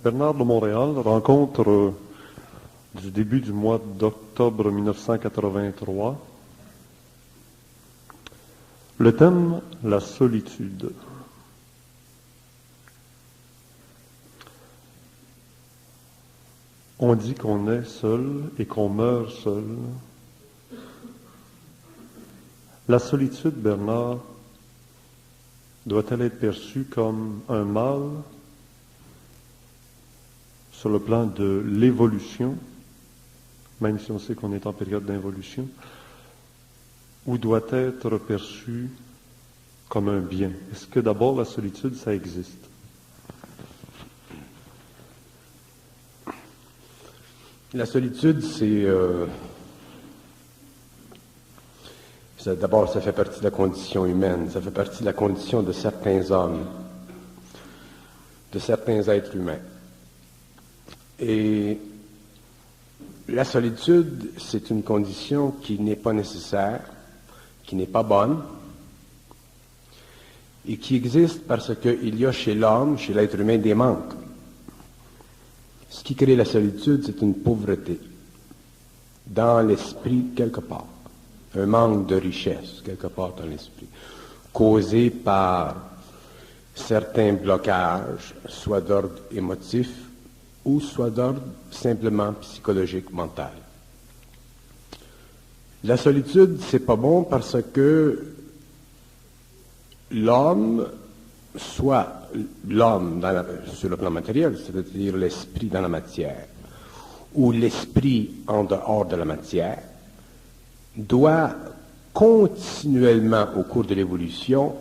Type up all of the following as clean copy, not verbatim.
Bernard de Montréal, rencontre du début du mois d'octobre 1983. Le thème, la solitude. On dit qu'on est seul et qu'on meurt seul. La solitude, Bernard, doit-elle être perçue comme un mal sur le plan de l'évolution, même si on sait qu'on est en période d'involution, ou doit être perçue comme un bien? Est-ce que d'abord la solitude, ça existe? La solitude, d'abord, ça fait partie de la condition humaine, ça fait partie de la condition de certains hommes, de certains êtres humains. Et la solitude, c'est une condition qui n'est pas nécessaire, qui n'est pas bonne, et qui existe parce qu'il y a chez l'homme, chez l'être humain, des manques. Ce qui crée la solitude, c'est une pauvreté dans l'esprit quelque part, un manque de richesse quelque part dans l'esprit, causé par certains blocages, soit d'ordre émotif ou soit d'ordre simplement psychologique, mental. La solitude, c'est pas bon parce que l'homme, soit l'homme sur le plan matériel, c'est-à-dire l'esprit dans la matière, ou l'esprit en dehors de la matière, doit continuellement, au cours de l'évolution,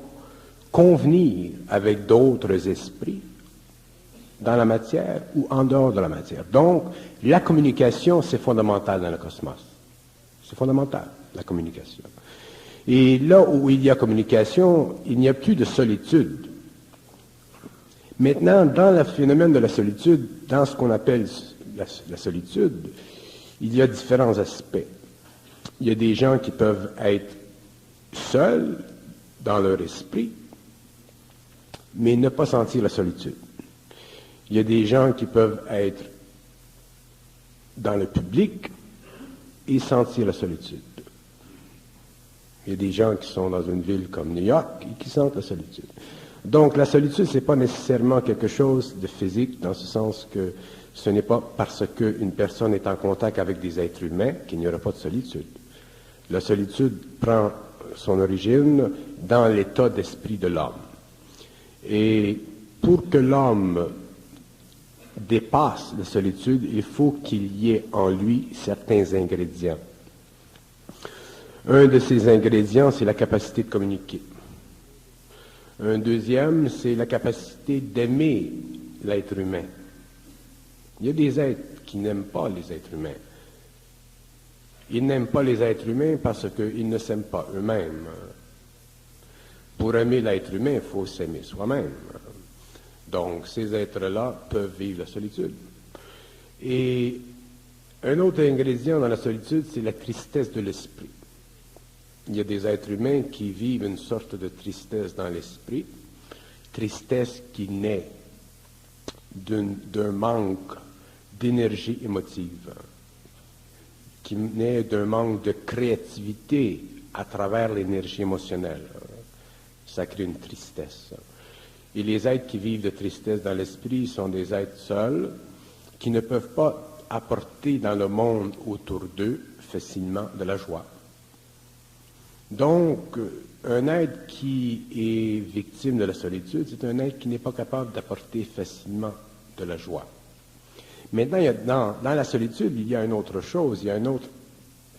convenir avec d'autres esprits dans la matière ou en dehors de la matière. Donc, la communication, c'est fondamental dans le cosmos. C'est fondamental, la communication. Et là où il y a communication, il n'y a plus de solitude. Maintenant, dans le phénomène de la solitude, dans ce qu'on appelle la solitude, il y a différents aspects. Il y a des gens qui peuvent être seuls dans leur esprit, mais ne pas sentir la solitude. Il y a des gens qui peuvent être dans le public et sentir la solitude. Il y a des gens qui sont dans une ville comme New York et qui sentent la solitude. Donc, la solitude, ce n'est pas nécessairement quelque chose de physique, dans ce sens que ce n'est pas parce qu'une personne est en contact avec des êtres humains qu'il n'y aura pas de solitude. La solitude prend son origine dans l'état d'esprit de l'homme. Et pour que l'homme dépasse la solitude, il faut qu'il y ait en lui certains ingrédients. Un de ces ingrédients, c'est la capacité de communiquer. Un deuxième, c'est la capacité d'aimer l'être humain. Il y a des êtres qui n'aiment pas les êtres humains. Ils n'aiment pas les êtres humains parce qu'ils ne s'aiment pas eux-mêmes. Pour aimer l'être humain, il faut s'aimer soi-même. Donc, ces êtres-là peuvent vivre la solitude. Et un autre ingrédient dans la solitude, c'est la tristesse de l'esprit. Il y a des êtres humains qui vivent une sorte de tristesse dans l'esprit, tristesse qui naît d'un manque d'énergie émotive, qui naît d'un manque de créativité à travers l'énergie émotionnelle. Ça crée une tristesse. Et les êtres qui vivent de tristesse dans l'esprit sont des êtres seuls qui ne peuvent pas apporter dans le monde autour d'eux facilement de la joie. Donc, un être qui est victime de la solitude, c'est un être qui n'est pas capable d'apporter facilement de la joie. Maintenant, dans la solitude, il y a une autre chose, il y a un autre,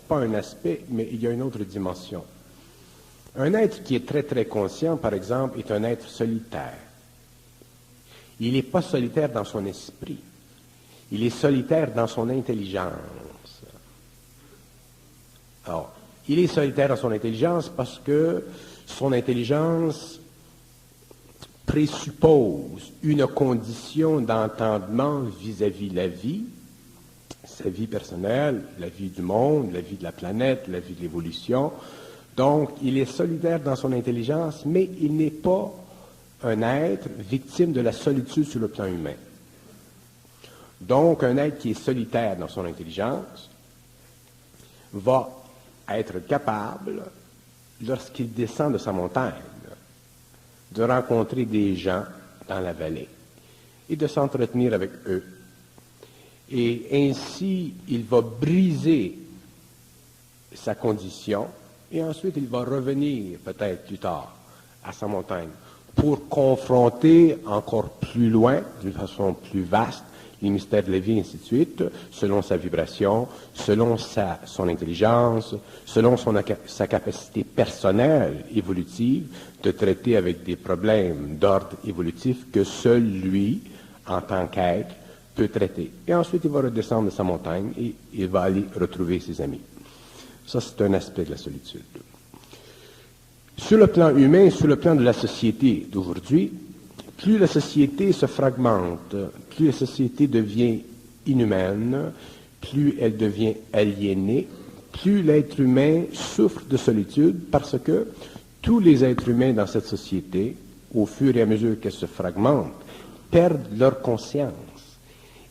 pas un aspect, mais il y a une autre dimension. Un être qui est très, très conscient, par exemple, est un être solitaire. Il n'est pas solitaire dans son esprit. Il est solitaire dans son intelligence. Alors, il est solitaire dans son intelligence parce que son intelligence présuppose une condition d'entendement vis-à-vis la vie, sa vie personnelle, la vie du monde, la vie de la planète, la vie de l'évolution. Donc, il est solitaire dans son intelligence, mais il n'est pas un être victime de la solitude sur le plan humain. Donc, un être qui est solitaire dans son intelligence va être capable, lorsqu'il descend de sa montagne, de rencontrer des gens dans la vallée et de s'entretenir avec eux. Et ainsi, il va briser sa condition et ensuite il va revenir peut-être plus tard à sa montagne pour confronter encore plus loin, d'une façon plus vaste, les mystères de la vie, et ainsi de suite, selon sa vibration, selon son intelligence, selon sa capacité personnelle évolutive de traiter avec des problèmes d'ordre évolutif que seul lui, en tant qu'être, peut traiter. Et ensuite, il va redescendre de sa montagne et il va aller retrouver ses amis. Ça, c'est un aspect de la solitude. Sur le plan humain, sur le plan de la société d'aujourd'hui, plus la société se fragmente, plus la société devient inhumaine, plus elle devient aliénée, plus l'être humain souffre de solitude parce que tous les êtres humains dans cette société, au fur et à mesure qu'elle se fragmente, perdent leur conscience.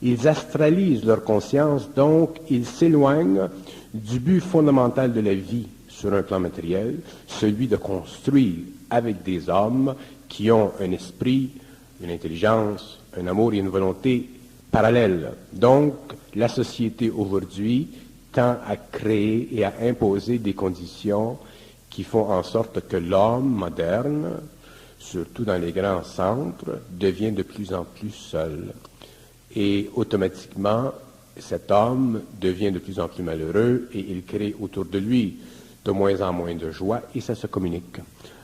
Ils astralisent leur conscience, donc ils s'éloignent du but fondamental de la vie sur un plan matériel, celui de construire avec des hommes qui ont un esprit, une intelligence, un amour et une volonté parallèles. Donc, la société aujourd'hui tend à créer et à imposer des conditions qui font en sorte que l'homme moderne, surtout dans les grands centres, devient de plus en plus seul. Et automatiquement, cet homme devient de plus en plus malheureux et il crée autour de lui de moins en moins de joie et ça se communique.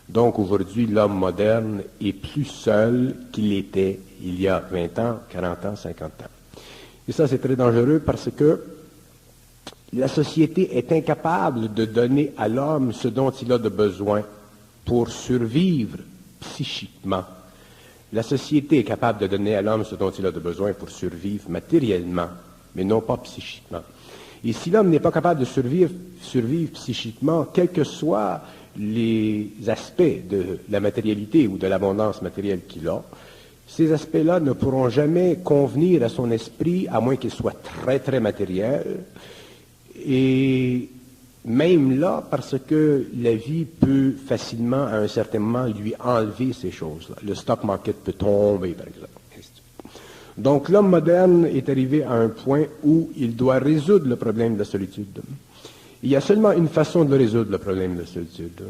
Donc aujourd'hui, l'homme moderne est plus seul qu'il était il y a 20 ans, 40 ans, 50 ans. Et ça, c'est très dangereux parce que la société est incapable de donner à l'homme ce dont il a de besoin pour survivre psychiquement. La société est capable de donner à l'homme ce dont il a de besoin pour survivre matériellement, mais non pas psychiquement. Et si l'homme n'est pas capable de survivre psychiquement, quels que soient les aspects de la matérialité ou de l'abondance matérielle qu'il a, ces aspects-là ne pourront jamais convenir à son esprit, à moins qu'il soit très, très matériel. Et même là, parce que la vie peut facilement, à un certain moment, lui enlever ces choses-là. Le stock market peut tomber, par exemple. Donc, l'homme moderne est arrivé à un point où il doit résoudre le problème de la solitude. Il y a seulement une façon de résoudre le problème de la solitude.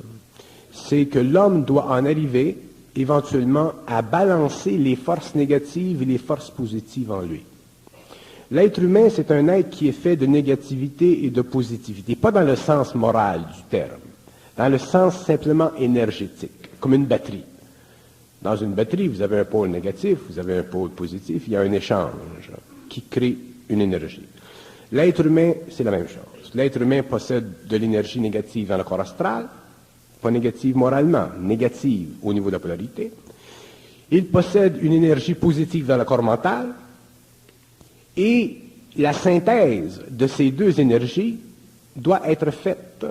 C'est que l'homme doit en arriver, éventuellement, à balancer les forces négatives et les forces positives en lui. L'être humain, c'est un être qui est fait de négativité et de positivité, pas dans le sens moral du terme, dans le sens simplement énergétique, comme une batterie. Dans une batterie, vous avez un pôle négatif, vous avez un pôle positif, il y a un échange qui crée une énergie. L'être humain, c'est la même chose. L'être humain possède de l'énergie négative dans le corps astral, pas négative moralement, négative au niveau de la polarité. Il possède une énergie positive dans le corps mental, et la synthèse de ces deux énergies doit être faite,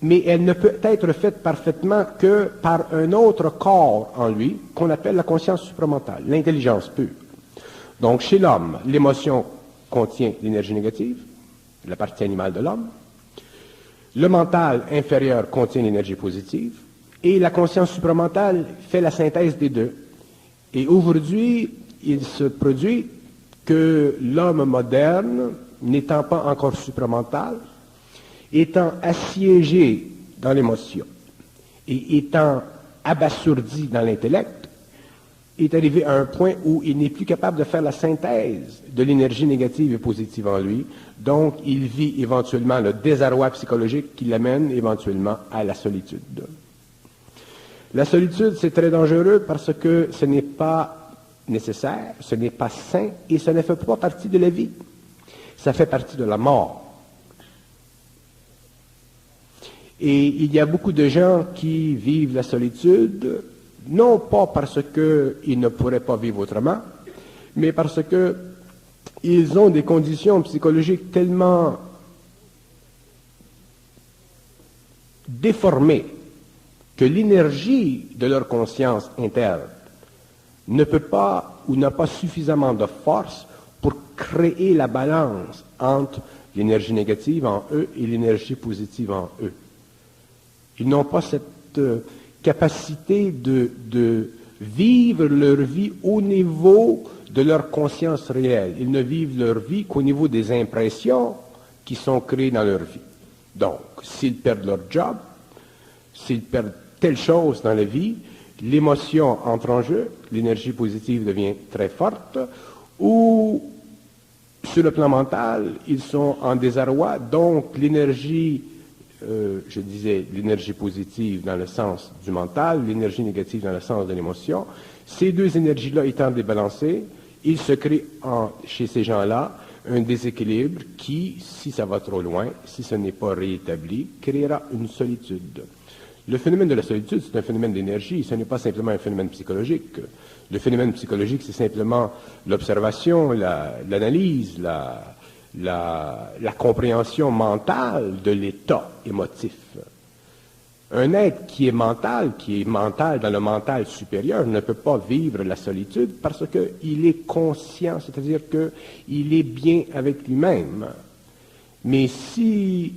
mais elle ne peut être faite parfaitement que par un autre corps en lui, qu'on appelle la conscience supramentale, l'intelligence pure. Donc, chez l'homme, l'émotion contient l'énergie négative, la partie animale de l'homme. Le mental inférieur contient l'énergie positive, et la conscience supramentale fait la synthèse des deux. Et aujourd'hui, il se produit que l'homme moderne, n'étant pas encore supramental, étant assiégé dans l'émotion et étant abasourdi dans l'intellect, est arrivé à un point où il n'est plus capable de faire la synthèse de l'énergie négative et positive en lui. Donc, il vit éventuellement le désarroi psychologique qui l'amène éventuellement à la solitude. La solitude, c'est très dangereux parce que ce n'est pas nécessaire, ce n'est pas sain et ça ne fait pas partie de la vie. Ça fait partie de la mort. Et il y a beaucoup de gens qui vivent la solitude, non pas parce qu'ils ne pourraient pas vivre autrement, mais parce qu'ils ont des conditions psychologiques tellement déformées que l'énergie de leur conscience interne ne peut pas ou n'a pas suffisamment de force pour créer la balance entre l'énergie négative en eux et l'énergie positive en eux. Ils n'ont pas cette capacité de vivre leur vie au niveau de leur conscience réelle. Ils ne vivent leur vie qu'au niveau des impressions qui sont créées dans leur vie. Donc, s'ils perdent leur job, s'ils perdent telle chose dans la vie, l'émotion entre en jeu, l'énergie positive devient très forte, ou sur le plan mental, ils sont en désarroi, donc l'énergie, je disais l'énergie positive dans le sens du mental, l'énergie négative dans le sens de l'émotion, ces deux énergies-là étant débalancées, il se crée chez ces gens-là un déséquilibre qui, si ça va trop loin, si ce n'est pas réétabli, créera une solitude. Le phénomène de la solitude, c'est un phénomène d'énergie, ce n'est pas simplement un phénomène psychologique. Le phénomène psychologique, c'est simplement l'observation, l'analyse, la compréhension mentale de l'état émotif. Un être qui est mental dans le mental supérieur, ne peut pas vivre la solitude parce qu'il est conscient, c'est-à-dire qu'il est bien avec lui-même. Mais si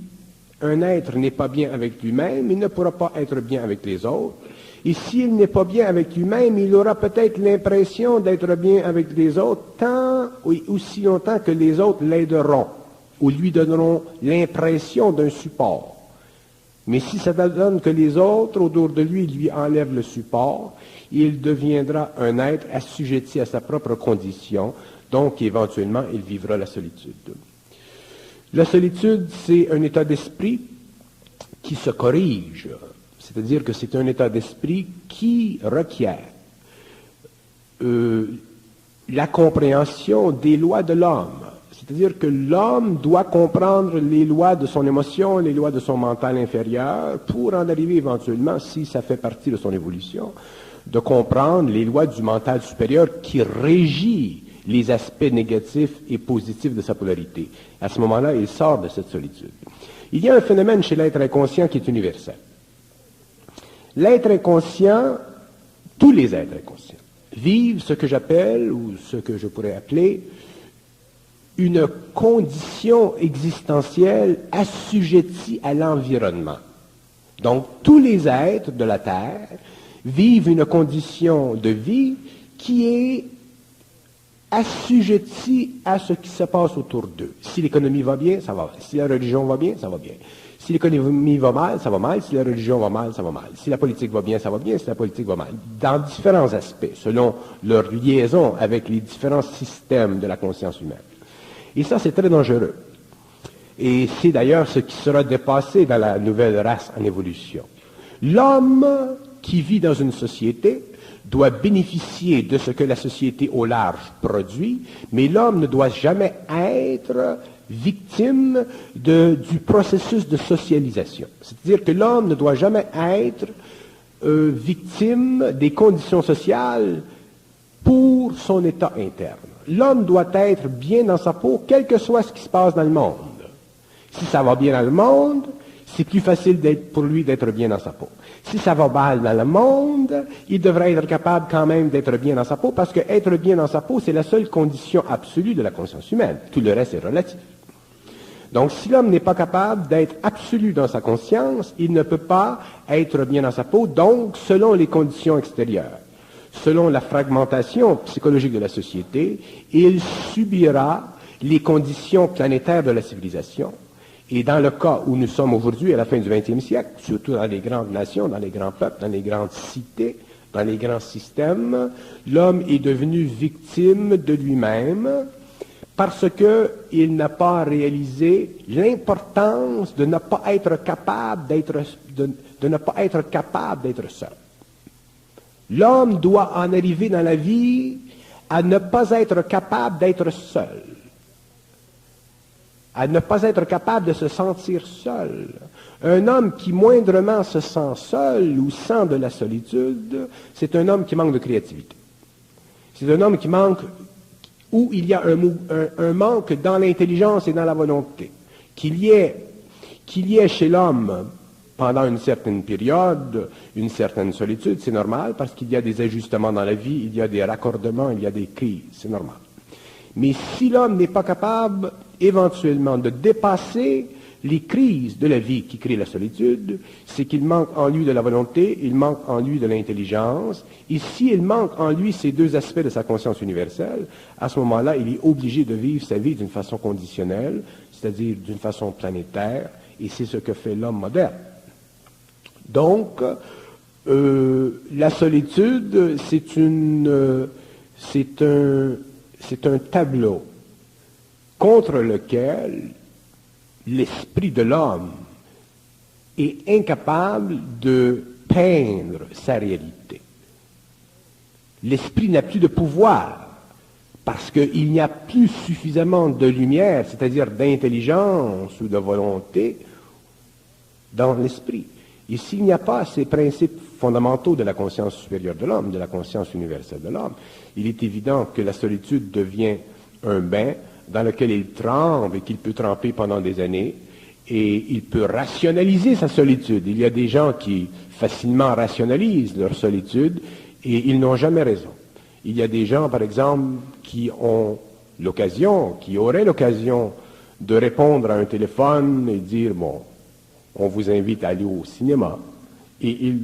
un être n'est pas bien avec lui-même, il ne pourra pas être bien avec les autres. Et s'il n'est pas bien avec lui-même, il aura peut-être l'impression d'être bien avec les autres tant ou aussi longtemps que les autres l'aideront ou lui donneront l'impression d'un support. Mais si ça donne que les autres autour de lui enlèvent le support, il deviendra un être assujetti à sa propre condition, donc éventuellement il vivra la solitude. La solitude, c'est un état d'esprit qui se corrige, c'est-à-dire que c'est un état d'esprit qui requiert la compréhension des lois de l'homme. C'est-à-dire que l'homme doit comprendre les lois de son émotion, les lois de son mental inférieur, pour en arriver éventuellement, si ça fait partie de son évolution, de comprendre les lois du mental supérieur qui régit les aspects négatifs et positifs de sa polarité. À ce moment-là, il sort de cette solitude. Il y a un phénomène chez l'être inconscient qui est universel. L'être inconscient, tous les êtres inconscients, vivent ce que j'appelle, ou ce que je pourrais appeler, une condition existentielle assujettie à l'environnement. Donc, tous les êtres de la Terre vivent une condition de vie qui est assujettis à ce qui se passe autour d'eux. Si l'économie va bien, ça va bien. Si la religion va bien, ça va bien. Si l'économie va mal, ça va mal. Si la religion va mal, ça va mal. Si la politique va bien, ça va bien. Si la politique va mal. Dans différents aspects, selon leur liaison avec les différents systèmes de la conscience humaine. Et ça, c'est très dangereux. Et c'est d'ailleurs ce qui sera dépassé dans la nouvelle race en évolution. L'homme qui vit dans une société doit bénéficier de ce que la société au large produit, mais l'homme ne doit jamais être victime du processus de socialisation. C'est-à-dire que l'homme ne doit jamais être victime des conditions sociales pour son état interne. L'homme doit être bien dans sa peau, quel que soit ce qui se passe dans le monde. Si ça va bien dans le monde, c'est plus facile pour lui d'être bien dans sa peau. Si ça va mal dans le monde, il devrait être capable quand même d'être bien dans sa peau, parce que être bien dans sa peau, c'est la seule condition absolue de la conscience humaine. Tout le reste est relatif. Donc, si l'homme n'est pas capable d'être absolu dans sa conscience, il ne peut pas être bien dans sa peau, donc, selon les conditions extérieures. Selon la fragmentation psychologique de la société, il subira les conditions planétaires de la civilisation. Et dans le cas où nous sommes aujourd'hui, à la fin du XXe siècle, surtout dans les grandes nations, dans les grands peuples, dans les grandes cités, dans les grands systèmes, l'homme est devenu victime de lui-même parce qu'il n'a pas réalisé l'importance de ne pas être capable d'être seul. L'homme doit en arriver dans la vie à ne pas être capable d'être seul, à ne pas être capable de se sentir seul. Un homme qui moindrement se sent seul ou sent de la solitude, c'est un homme qui manque de créativité. C'est un homme qui manque, où il y a un manque dans l'intelligence et dans la volonté. Qu'il y ait chez l'homme, pendant une certaine période, une certaine solitude, c'est normal, parce qu'il y a des ajustements dans la vie, il y a des raccordements, il y a des crises, c'est normal. Mais si l'homme n'est pas capable éventuellement de dépasser les crises de la vie qui créent la solitude, c'est qu'il manque en lui de la volonté, il manque en lui de l'intelligence, et s'il manque en lui ces deux aspects de sa conscience universelle, à ce moment-là, il est obligé de vivre sa vie d'une façon conditionnelle, c'est-à-dire d'une façon planétaire, et c'est ce que fait l'homme moderne. Donc, la solitude, c'est un tableau contre lequel l'esprit de l'homme est incapable de peindre sa réalité. L'esprit n'a plus de pouvoir parce qu'il n'y a plus suffisamment de lumière, c'est-à-dire d'intelligence ou de volonté dans l'esprit. Et s'il n'y a pas ces principes fondamentaux de la conscience supérieure de l'homme, de la conscience universelle de l'homme, il est évident que la solitude devient un bain dans lequel il trempe et qu'il peut tremper pendant des années, et il peut rationaliser sa solitude. Il y a des gens qui facilement rationalisent leur solitude et ils n'ont jamais raison. Il y a des gens, par exemple, qui auraient l'occasion de répondre à un téléphone et dire, bon, on vous invite à aller au cinéma. Et ils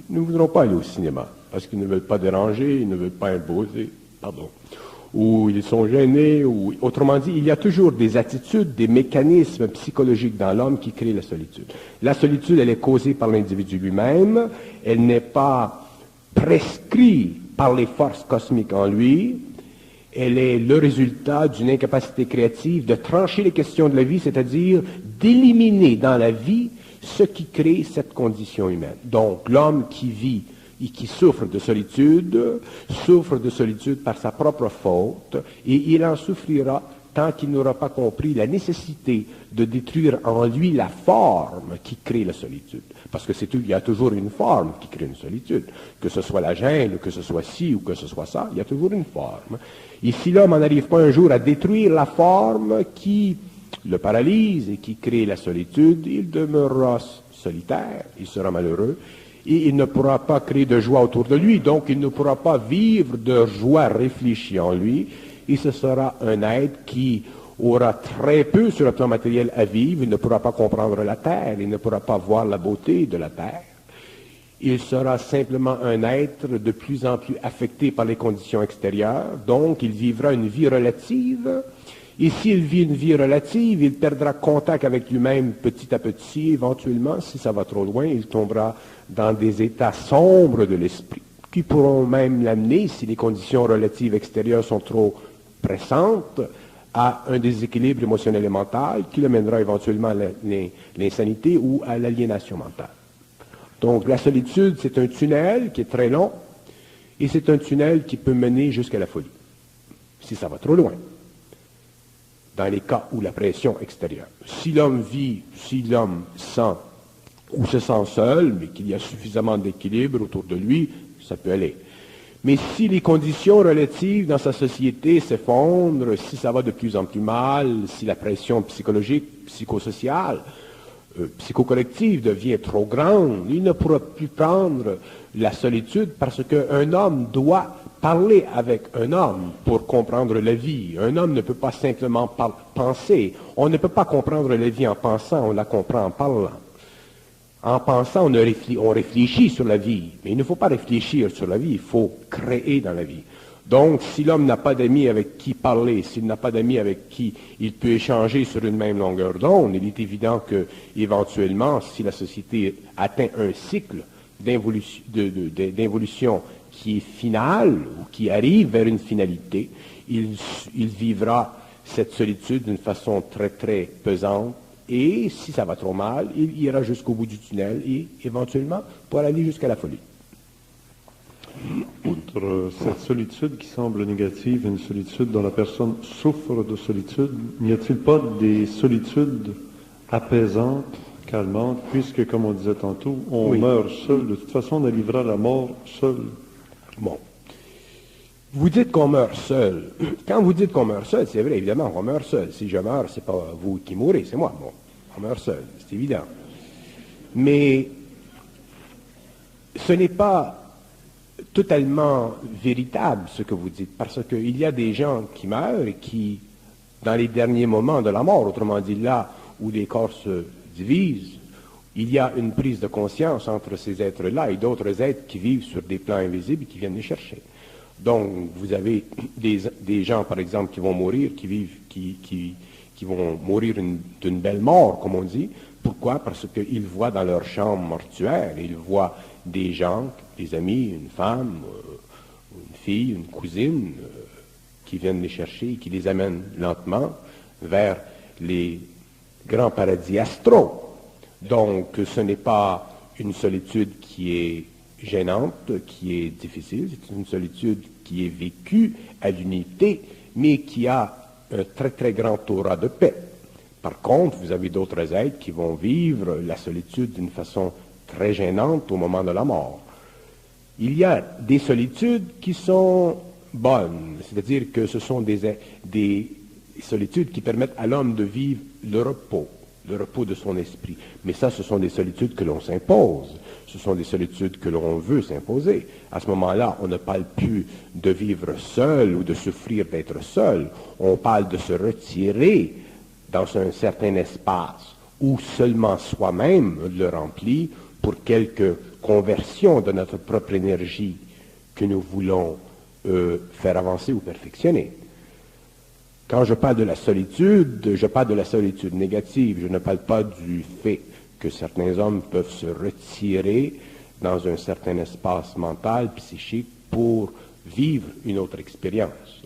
ne voudront pas aller au cinéma parce qu'ils ne veulent pas déranger, ils ne veulent pas imposer, ou ils sont gênés, ou autrement dit, il y a toujours des attitudes, des mécanismes psychologiques dans l'homme qui créent la solitude. La solitude, elle est causée par l'individu lui-même, elle n'est pas prescrite par les forces cosmiques en lui, elle est le résultat d'une incapacité créative de trancher les questions de la vie, c'est-à-dire d'éliminer dans la vie ce qui crée cette condition humaine. Donc, l'homme qui vit et qui souffre de solitude par sa propre faute, et il en souffrira tant qu'il n'aura pas compris la nécessité de détruire en lui la forme qui crée la solitude. Parce que il y a toujours une forme qui crée une solitude. Que ce soit la gêne, que ce soit ci ou que ce soit ça, il y a toujours une forme. Et si l'homme n'en arrive pas un jour à détruire la forme qui le paralyse et qui crée la solitude, il demeurera solitaire, il sera malheureux, et il ne pourra pas créer de joie autour de lui, donc il ne pourra pas vivre de joie réfléchie en lui, et ce sera un être qui aura très peu sur le plan matériel à vivre, il ne pourra pas comprendre la terre, il ne pourra pas voir la beauté de la terre. Il sera simplement un être de plus en plus affecté par les conditions extérieures, donc il vivra une vie relative, et s'il vit une vie relative, il perdra contact avec lui-même petit à petit, éventuellement, si ça va trop loin, il tombera dans des états sombres de l'esprit, qui pourront même l'amener, si les conditions relatives extérieures sont trop pressantes, à un déséquilibre émotionnel et mental, qui le mènera éventuellement à l'insanité ou à l'aliénation mentale. Donc la solitude, c'est un tunnel qui est très long, et c'est un tunnel qui peut mener jusqu'à la folie, si ça va trop loin, dans les cas où la pression extérieure. Si l'homme sent ou se sent seul, mais qu'il y a suffisamment d'équilibre autour de lui, ça peut aller. Mais si les conditions relatives dans sa société s'effondrent, si ça va de plus en plus mal, si la pression psychologique, psychosociale, psychocollective devient trop grande, il ne pourra plus prendre la solitude parce qu'un homme doit parler avec un homme pour comprendre la vie. Un homme ne peut pas simplement penser. On ne peut pas comprendre la vie en pensant, on la comprend en parlant. En pensant, on réfléchit sur la vie, mais il ne faut pas réfléchir sur la vie, il faut créer dans la vie. Donc, si l'homme n'a pas d'amis avec qui parler, s'il n'a pas d'amis avec qui il peut échanger sur une même longueur d'onde, il est évident que, éventuellement, si la société atteint un cycle d'involution qui est final, ou qui arrive vers une finalité, il vivra cette solitude d'une façon très, très pesante, et si ça va trop mal, il ira jusqu'au bout du tunnel, et éventuellement, pour aller jusqu'à la folie. Outre cette solitude qui semble négative, une solitude dont la personne souffre de solitude, n'y a-t-il pas des solitudes apaisantes, calmantes, puisque, comme on disait tantôt, on meurt seul, de toute façon on arrivera à la mort seul. Bon. Vous dites qu'on meurt seul. Quand vous dites qu'on meurt seul, c'est vrai, évidemment, on meurt seul. Si je meurs, c'est pas vous qui mourrez, c'est moi. Bon, on meurt seul, c'est évident. Mais ce n'est pas totalement véritable ce que vous dites, parce qu'il y a des gens qui meurent et qui, dans les derniers moments de la mort, autrement dit là où les corps se divisent, il y a une prise de conscience entre ces êtres-là et d'autres êtres qui vivent sur des plans invisibles et qui viennent les chercher. Donc, vous avez des gens, par exemple, qui vont mourir, qui vont mourir d'une belle mort, comme on dit. Pourquoi? Parce qu'ils voient dans leur chambre mortuaire, ils voient des gens, des amis, une femme, une fille, une cousine, qui viennent les chercher et qui les amènent lentement vers les grands paradis astraux. Donc, ce n'est pas une solitude qui est gênante, qui est difficile, c'est une solitude qui est vécue à l'unité, mais qui a un très très grand aura de paix. Par contre, vous avez d'autres êtres qui vont vivre la solitude d'une façon très gênante au moment de la mort. Il y a des solitudes qui sont bonnes, c'est-à-dire que ce sont des solitudes qui permettent à l'homme de vivre le repos de son esprit. Mais ça, ce sont des solitudes que l'on s'impose. Ce sont des solitudes que l'on veut s'imposer. À ce moment-là, on ne parle plus de vivre seul ou de souffrir d'être seul. On parle de se retirer dans un certain espace où seulement soi-même le remplit pour quelque conversion de notre propre énergie que nous voulons faire avancer ou perfectionner. Quand je parle de la solitude, je parle de la solitude négative. Je ne parle pas du fait que certains hommes peuvent se retirer dans un certain espace mental, psychique, pour vivre une autre expérience.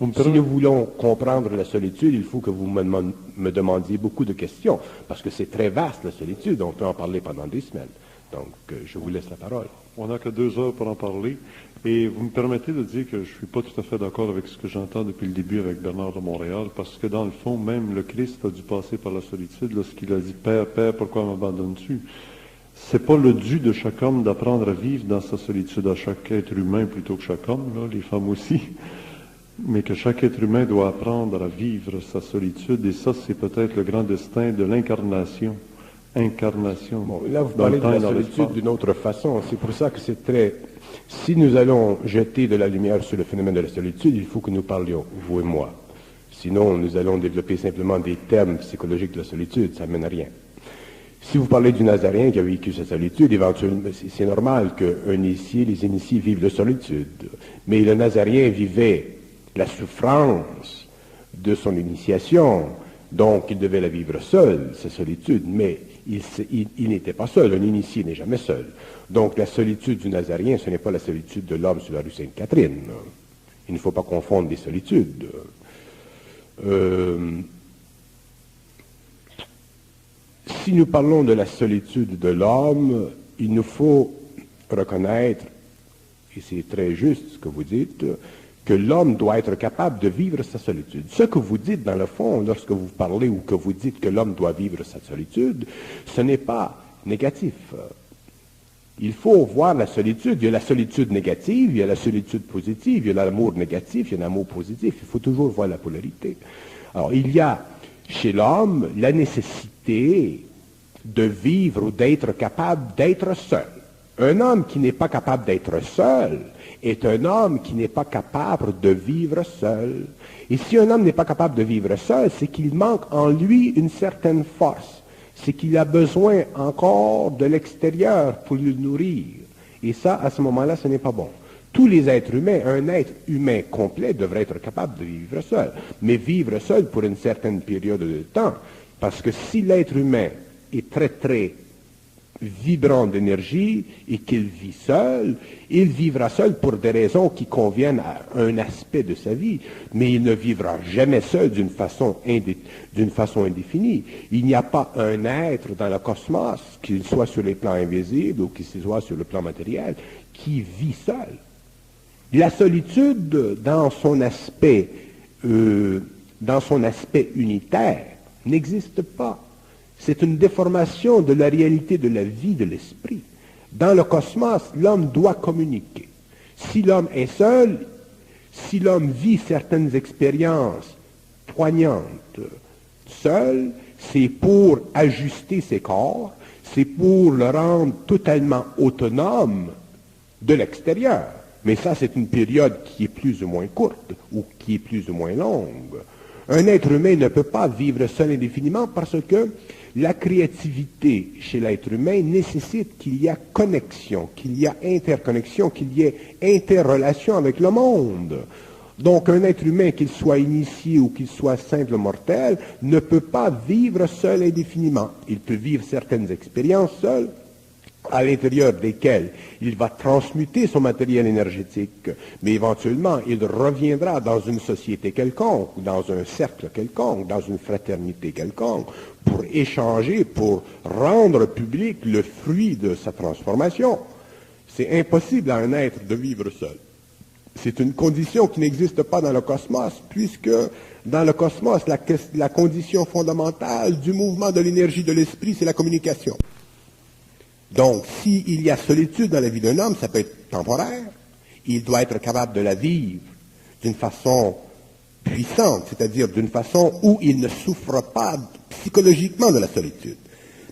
Si nous voulons comprendre la solitude, il faut que vous me demandiez beaucoup de questions, parce que c'est très vaste la solitude, on peut en parler pendant des semaines. Donc, je vous laisse la parole. On n'a que 2 heures pour en parler. Et vous me permettez de dire que je ne suis pas tout à fait d'accord avec ce que j'entends depuis le début avec Bernard de Montréal, parce que dans le fond, même le Christ a dû passer par la solitude lorsqu'il a dit « Père, Père, pourquoi m'abandonnes-tu » C'est pas le dû de chaque homme d'apprendre à vivre dans sa solitude, à chaque être humain plutôt que chaque homme, là, les femmes aussi, mais que chaque être humain doit apprendre à vivre sa solitude, et ça, c'est peut-être le grand destin de l'incarnation. Bon, là, vous parlez de la solitude d'une autre façon. C'est pour ça que c'est très... Si nous allons jeter de la lumière sur le phénomène de la solitude, il faut que nous parlions, vous et moi. Sinon, nous allons développer simplement des termes psychologiques de la solitude, ça ne mène à rien. Si vous parlez du Nazaréen qui a vécu sa solitude, éventuellement, c'est normal qu'un initié, les initiés vivent de solitude. Mais le Nazaréen vivait la souffrance de son initiation, donc il devait la vivre seul, sa solitude, mais il n'était pas seul, un initié n'est jamais seul. Donc la solitude du Nazaréen, ce n'est pas la solitude de l'homme sur la rue Sainte-Catherine. Il ne faut pas confondre les solitudes. Si nous parlons de la solitude de l'homme, il nous faut reconnaître, et c'est très juste ce que vous dites, que l'homme doit être capable de vivre sa solitude. Ce que vous dites, dans le fond, lorsque vous parlez ou que vous dites que l'homme doit vivre sa solitude, ce n'est pas négatif. Il faut voir la solitude. Il y a la solitude négative, il y a la solitude positive, il y a l'amour négatif, il y a l'amour positif. Il faut toujours voir la polarité. Alors, il y a chez l'homme la nécessité de vivre ou d'être capable d'être seul. Un homme qui n'est pas capable d'être seul est un homme qui n'est pas capable de vivre seul. Et si un homme n'est pas capable de vivre seul, c'est qu'il manque en lui une certaine force. C'est qu'il a besoin encore de l'extérieur pour le nourrir. Et ça, à ce moment-là, ce n'est pas bon. Tous les êtres humains, un être humain complet devrait être capable de vivre seul. Mais vivre seul pour une certaine période de temps. Parce que si l'être humain est très, très vibrant d'énergie et qu'il vit seul, il vivra seul pour des raisons qui conviennent à un aspect de sa vie, mais il ne vivra jamais seul d'une façon indéfinie. Il n'y a pas un être dans le cosmos, qu'il soit sur les plans invisibles ou qu'il soit sur le plan matériel, qui vit seul. La solitude, dans son aspect unitaire, n'existe pas. C'est une déformation de la réalité de la vie de l'esprit. Dans le cosmos, l'homme doit communiquer. Si l'homme est seul, si l'homme vit certaines expériences poignantes seul, c'est pour ajuster ses corps, c'est pour le rendre totalement autonome de l'extérieur. Mais ça, c'est une période qui est plus ou moins courte ou qui est plus ou moins longue. Un être humain ne peut pas vivre seul indéfiniment parce que la créativité chez l'être humain nécessite qu'il y ait connexion, qu'il y ait interconnexion, qu'il y ait interrelation avec le monde. Donc un être humain, qu'il soit initié ou qu'il soit simple mortel, ne peut pas vivre seul indéfiniment. Il peut vivre certaines expériences seul, à l'intérieur desquelles il va transmuter son matériel énergétique, mais éventuellement il reviendra dans une société quelconque, dans un cercle quelconque, dans une fraternité quelconque, pour échanger, pour rendre public le fruit de sa transformation. C'est impossible à un être de vivre seul. C'est une condition qui n'existe pas dans le cosmos, puisque dans le cosmos, la condition fondamentale du mouvement de l'énergie de l'esprit, c'est la communication. Donc, s'il y a solitude dans la vie d'un homme, ça peut être temporaire. Il doit être capable de la vivre d'une façon puissante, c'est-à-dire d'une façon où il ne souffre pas psychologiquement de la solitude.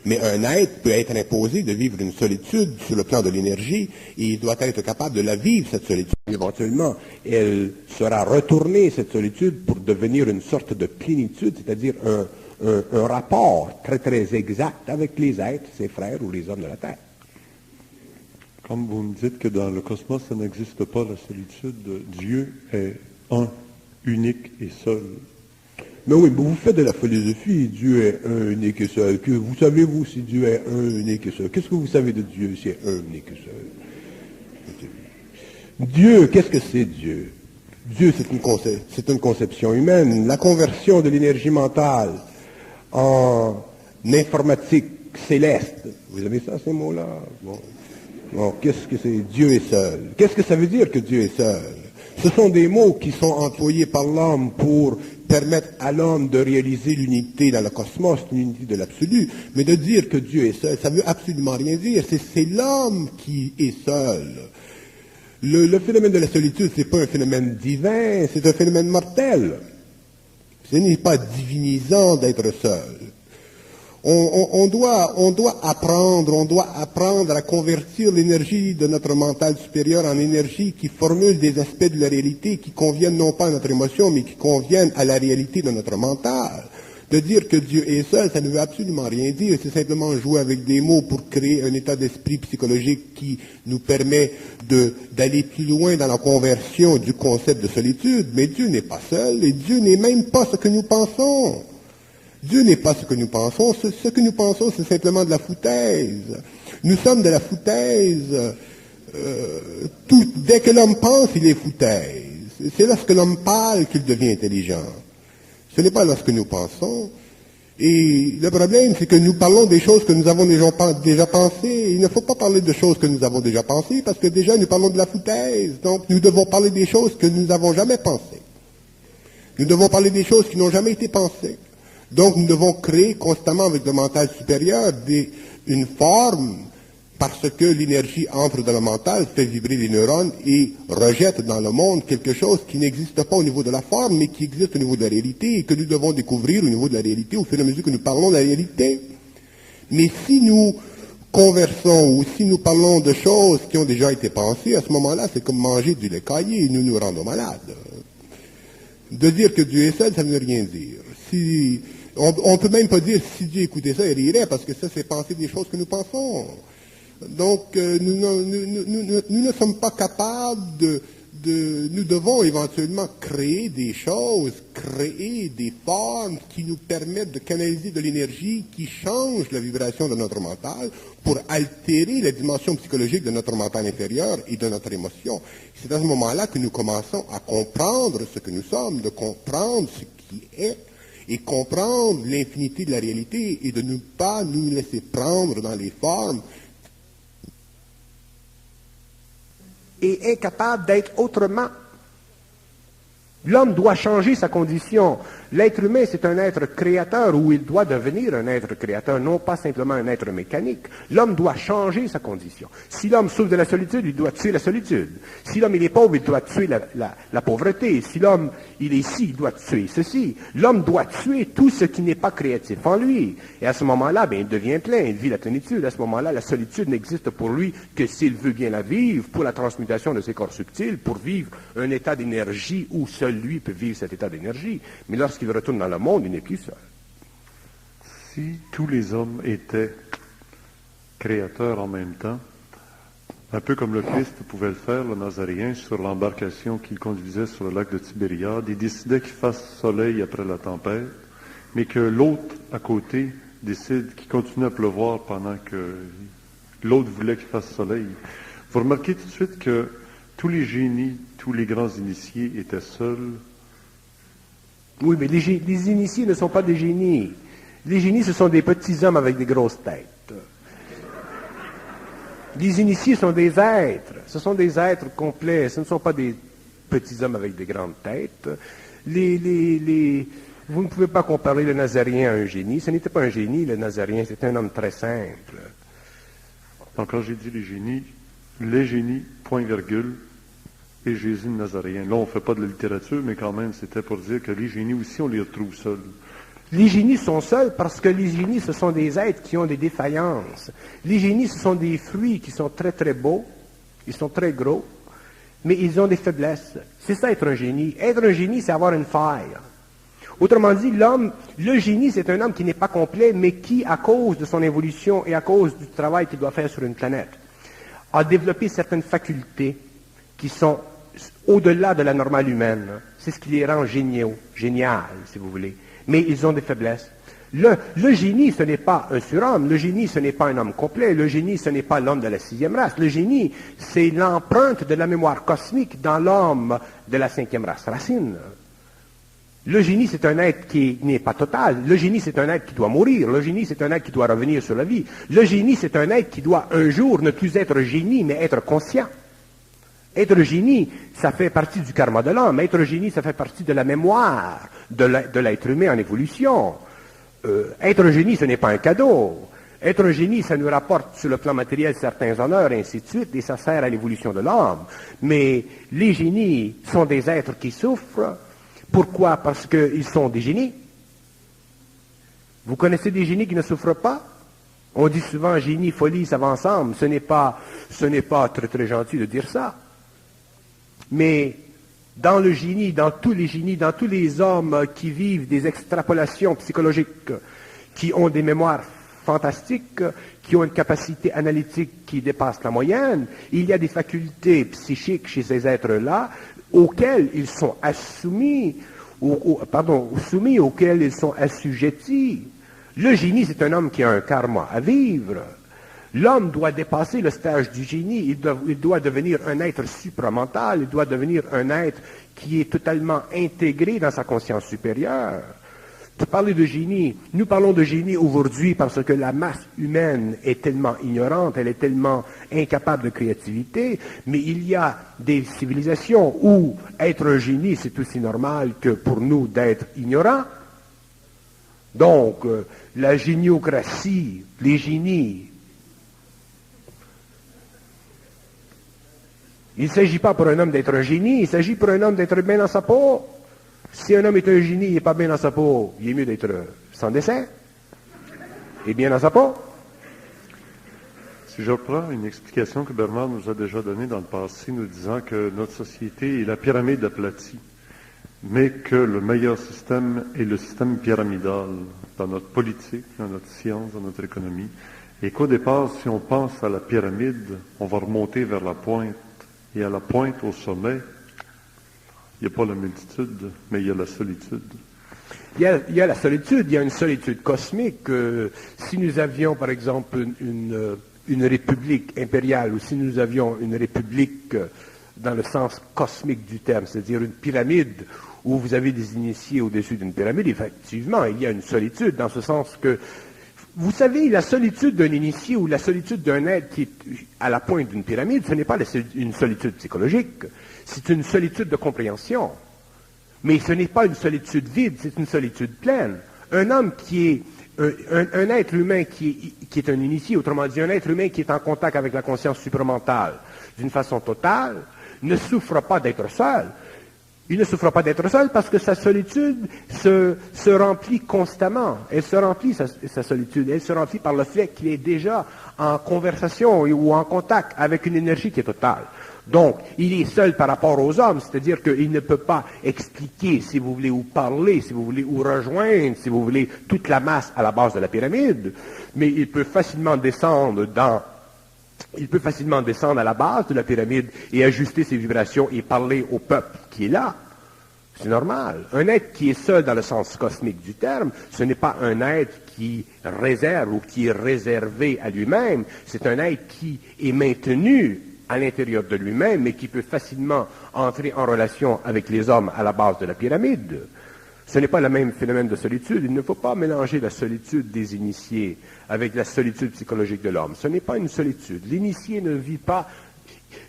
Mais un être peut être imposé de vivre une solitude sur le plan de l'énergie et il doit être capable de la vivre, cette solitude. Éventuellement, elle sera retournée, cette solitude, pour devenir une sorte de plénitude, c'est-à-dire un rapport très très exact avec les êtres, ses frères ou les hommes de la Terre. Comme vous me dites que dans le cosmos, ça n'existe pas la solitude, Dieu est un, unique et seul. Mais oui, vous faites de la philosophie, Dieu est un, unique et seul. Que vous savez, vous, si Dieu est un, unique et seul? Qu'est-ce que vous savez de Dieu si est un, unique et seul? Dieu, qu'est-ce que c'est Dieu? Dieu, c'est une conception humaine. La conversion de l'énergie mentale en informatique céleste. Vous avez ça, ces mots-là? Bon, qu'est-ce que c'est? Dieu est seul. Qu'est-ce que ça veut dire que Dieu est seul? Ce sont des mots qui sont employés par l'homme pour permettre à l'homme de réaliser l'unité dans le cosmos, l'unité de l'absolu. Mais de dire que Dieu est seul, ça ne veut absolument rien dire. C'est l'homme qui est seul. Le phénomène de la solitude, ce n'est pas un phénomène divin, c'est un phénomène mortel. Ce n'est pas divinisant d'être seul. On doit apprendre à convertir l'énergie de notre mental supérieur en énergie qui formule des aspects de la réalité qui conviennent non pas à notre émotion, mais qui conviennent à la réalité de notre mental. De dire que Dieu est seul, ça ne veut absolument rien dire. C'est simplement jouer avec des mots pour créer un état d'esprit psychologique qui nous permet d'aller plus loin dans la conversion du concept de solitude. Mais Dieu n'est pas seul et Dieu n'est même pas ce que nous pensons. Dieu n'est pas ce que nous pensons. Ce que nous pensons, c'est simplement de la foutaise. Nous sommes de la foutaise. Dès que l'homme pense, il est foutaise. C'est lorsque l'homme parle qu'il devient intelligent. Ce n'est pas lorsque nous pensons. Et le problème, c'est que nous parlons des choses que nous avons déjà pensées. Il ne faut pas parler de choses que nous avons déjà pensées, parce que déjà nous parlons de la foutaise. Donc nous devons parler des choses que nous n'avons jamais pensées. Nous devons parler des choses qui n'ont jamais été pensées. Donc nous devons créer constamment avec le mental supérieur une forme, parce que l'énergie entre dans le mental, fait vibrer les neurones et rejette dans le monde quelque chose qui n'existe pas au niveau de la forme, mais qui existe au niveau de la réalité et que nous devons découvrir au niveau de la réalité au fur et à mesure que nous parlons de la réalité. Mais si nous conversons ou si nous parlons de choses qui ont déjà été pensées, à ce moment-là, c'est comme manger du lait caillé et nous nous rendons malades. De dire que Dieu est seul, ça ne veut rien dire. On ne peut même pas dire si Dieu écoutait ça, il rirait, parce que ça, c'est penser des choses que nous pensons. Donc, nous ne sommes pas capables nous devons éventuellement créer des choses, créer des formes qui nous permettent de canaliser de l'énergie qui change la vibration de notre mental pour altérer la dimension psychologique de notre mental inférieur et de notre émotion. C'est à ce moment-là que nous commençons à comprendre ce que nous sommes, de comprendre ce qui est, et comprendre l'infinité de la réalité et de ne pas nous laisser prendre dans les formes et incapable d'être autrement. L'homme doit changer sa condition. L'être humain, c'est un être créateur ou il doit devenir un être créateur, non pas simplement un être mécanique. L'homme doit changer sa condition. Si l'homme souffre de la solitude, il doit tuer la solitude. Si l'homme il est pauvre, il doit tuer la pauvreté. Si l'homme il est ici, il doit tuer ceci. L'homme doit tuer tout ce qui n'est pas créatif en lui. Et à ce moment-là, il devient plein, il vit la plénitude. À ce moment-là, la solitude n'existe pour lui que s'il veut bien la vivre, pour la transmutation de ses corps subtils, pour vivre un état d'énergie où seul lui peut vivre cet état d'énergie. Mais lorsqu'il retourne dans le monde, il n'est plus seul. Si tous les hommes étaient créateurs en même temps, un peu comme le Christ pouvait le faire, le Nazaréen, sur l'embarcation qu'il conduisait sur le lac de Tibériade, il décidait qu'il fasse soleil après la tempête, mais que l'autre à côté décide qu'il continue à pleuvoir pendant que l'autre voulait qu'il fasse soleil. Vous remarquez tout de suite que tous les génies, tous les grands initiés étaient seuls. Oui, mais les initiés ne sont pas des génies. Les génies, ce sont des petits hommes avec des grosses têtes. Les initiés sont des êtres. Ce sont des êtres complets. Ce ne sont pas des petits hommes avec des grandes têtes. Vous ne pouvez pas comparer le Nazaréen à un génie. Ce n'était pas un génie, le Nazaréen, c'était un homme très simple. Donc, quand j'ai dit les génies, point virgule, et Jésus de Nazaréen. Là, on ne fait pas de la littérature, mais quand même, c'était pour dire que les génies aussi, on les retrouve seuls. Les génies sont seuls parce que les génies, ce sont des êtres qui ont des défaillances. Les génies, ce sont des fruits qui sont très, très beaux. Ils sont très gros, mais ils ont des faiblesses. C'est ça, être un génie. Être un génie, c'est avoir une faille. Autrement dit, le génie, c'est un homme qui n'est pas complet, mais qui, à cause de son évolution et à cause du travail qu'il doit faire sur une planète, a développé certaines facultés qui sont au-delà de la normale humaine. C'est ce qui les rend génial, si vous voulez. Mais ils ont des faiblesses. Le génie, ce n'est pas un surhomme. Le génie, ce n'est pas un homme complet. Le génie, ce n'est pas l'homme de la 6e race. Le génie, c'est l'empreinte de la mémoire cosmique dans l'homme de la 5e race racine. Le génie, c'est un être qui n'est pas total. Le génie, c'est un être qui doit mourir. Le génie, c'est un être qui doit revenir sur la vie. Le génie, c'est un être qui doit un jour ne plus être génie, mais être conscient. Être génie, ça fait partie du karma de l'homme. Être génie, ça fait partie de la mémoire de l'être humain en évolution. Être génie, ce n'est pas un cadeau. Être génie, ça nous rapporte sur le plan matériel certains honneurs, et ainsi de suite, et ça sert à l'évolution de l'homme. Mais les génies sont des êtres qui souffrent. Pourquoi? Parce qu'ils sont des génies. Vous connaissez des génies qui ne souffrent pas? On dit souvent génie, folie, ça va ensemble. Ce n'est pas très très gentil de dire ça. Mais dans le génie, dans tous les hommes qui vivent des extrapolations psychologiques, qui ont des mémoires fantastiques, qui ont une capacité analytique qui dépasse la moyenne, il y a des facultés psychiques chez ces êtres-là auxquelles ils sont soumis, auxquelles ils sont assujettis. Le génie, c'est un homme qui a un karma à vivre. L'homme doit dépasser le stage du génie, il doit devenir un être supramental, il doit devenir un être qui est totalement intégré dans sa conscience supérieure. Pour parler de génie, nous parlons de génie aujourd'hui parce que la masse humaine est tellement ignorante, elle est tellement incapable de créativité, mais il y a des civilisations où être un génie, c'est aussi normal que pour nous d'être ignorants. Donc, la géniocratie, les génies, il ne s'agit pas pour un homme d'être un génie, il s'agit pour un homme d'être bien dans sa peau. Si un homme est un génie, il n'est pas bien dans sa peau, il est mieux d'être sans dessin et bien dans sa peau. Si je reprends une explication que Bernard nous a déjà donnée dans le passé, nous disant que notre société est la pyramide aplatie, mais que le meilleur système est le système pyramidal dans notre politique, dans notre science, dans notre économie, et qu'au départ, si on pense à la pyramide, on va remonter vers la pointe, et à la pointe, au sommet, il n'y a pas la multitude, mais il y a la solitude. Il y a la solitude, il y a une solitude cosmique. Si nous avions, par exemple, une république impériale, ou si nous avions une république dans le sens cosmique du terme, c'est-à-dire une pyramide où vous avez des initiés au-dessus d'une pyramide, effectivement, il y a une solitude, dans ce sens que, vous savez, la solitude d'un initié ou la solitude d'un être qui est à la pointe d'une pyramide, ce n'est pas une solitude psychologique, c'est une solitude de compréhension. Mais ce n'est pas une solitude vide, c'est une solitude pleine. Un homme qui est un être humain qui est un initié, autrement dit, un être humain qui est en contact avec la conscience supramentale d'une façon totale, ne souffre pas d'être seul. Il ne souffre pas d'être seul parce que sa solitude se remplit constamment. Elle se remplit, sa solitude. Elle se remplit par le fait qu'il est déjà en conversation ou en contact avec une énergie qui est totale. Donc, il est seul par rapport aux hommes, c'est-à-dire qu'il ne peut pas expliquer, si vous voulez, ou parler, si vous voulez, ou rejoindre, si vous voulez, toute la masse à la base de la pyramide, mais il peut facilement descendre à la base de la pyramide et ajuster ses vibrations et parler au peuple qui est là. C'est normal. Un être qui est seul dans le sens cosmique du terme, ce n'est pas un être qui réserve ou qui est réservé à lui-même, c'est un être qui est maintenu à l'intérieur de lui-même, mais qui peut facilement entrer en relation avec les hommes à la base de la pyramide. Ce n'est pas le même phénomène de solitude. Il ne faut pas mélanger la solitude des initiés avec la solitude psychologique de l'homme. Ce n'est pas une solitude. L'initié ne vit pas...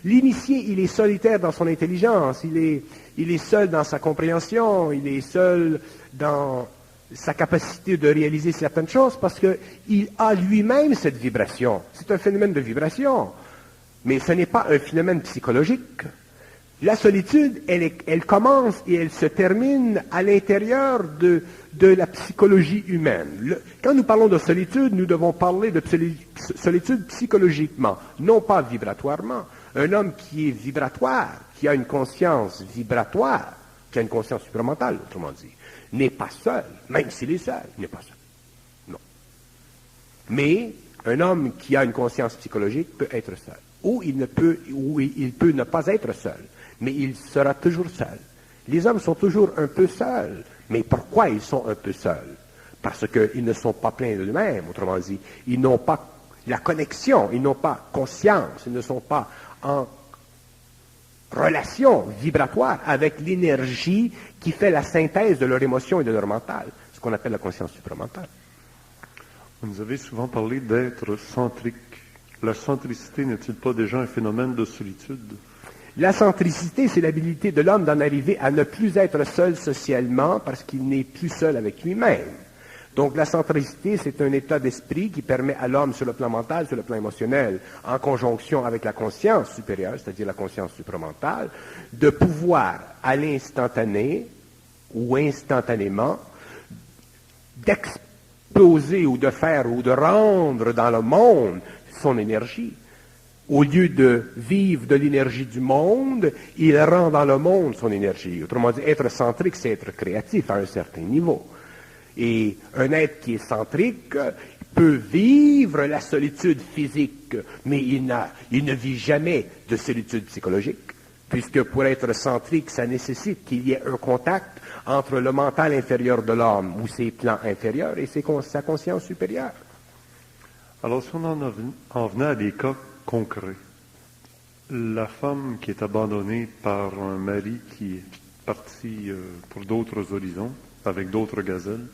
L'initié, il est solitaire dans son intelligence, il est seul dans sa compréhension, il est seul dans sa capacité de réaliser certaines choses parce qu'il a lui-même cette vibration. C'est un phénomène de vibration. Mais ce n'est pas un phénomène psychologique. La solitude, elle commence et elle se termine à l'intérieur de la psychologie humaine. Quand nous parlons de solitude, nous devons parler de solitude psychologiquement, non pas vibratoirement. Un homme qui est vibratoire, qui a une conscience vibratoire, qui a une conscience supramentale, autrement dit, n'est pas seul, même s'il est seul, il n'est pas seul. Non. Mais un homme qui a une conscience psychologique peut être seul. Ou il peut ne pas être seul, mais il sera toujours seul. Les hommes sont toujours un peu seuls. Mais pourquoi ils sont un peu seuls? Parce qu'ils ne sont pas pleins d'eux-mêmes, autrement dit. Ils n'ont pas la connexion, ils n'ont pas conscience, ils ne sont pas en relation vibratoire avec l'énergie qui fait la synthèse de leur émotion et de leur mental, ce qu'on appelle la conscience supramentale. Vous avez souvent parlé d'être centrique. La centricité n'est-il pas déjà un phénomène de solitude? La centricité, c'est l'habilité de l'homme d'en arriver à ne plus être seul socialement parce qu'il n'est plus seul avec lui-même. Donc la centricité, c'est un état d'esprit qui permet à l'homme sur le plan mental, sur le plan émotionnel, en conjonction avec la conscience supérieure, c'est-à-dire la conscience supramentale, de pouvoir à l'instantané ou instantanément d'exploser ou de faire ou de rendre dans le monde son énergie. Au lieu de vivre de l'énergie du monde, il rend dans le monde son énergie. Autrement dit, être centrique, c'est être créatif à un certain niveau. Et un être qui est centrique peut vivre la solitude physique, mais il ne vit jamais de solitude psychologique, puisque pour être centrique, ça nécessite qu'il y ait un contact entre le mental inférieur de l'homme, ou ses plans inférieurs, et sa conscience supérieure. Alors, si on en venait à des cas concrets, la femme qui est abandonnée par un mari qui est parti pour d'autres horizons, avec d'autres gazelles,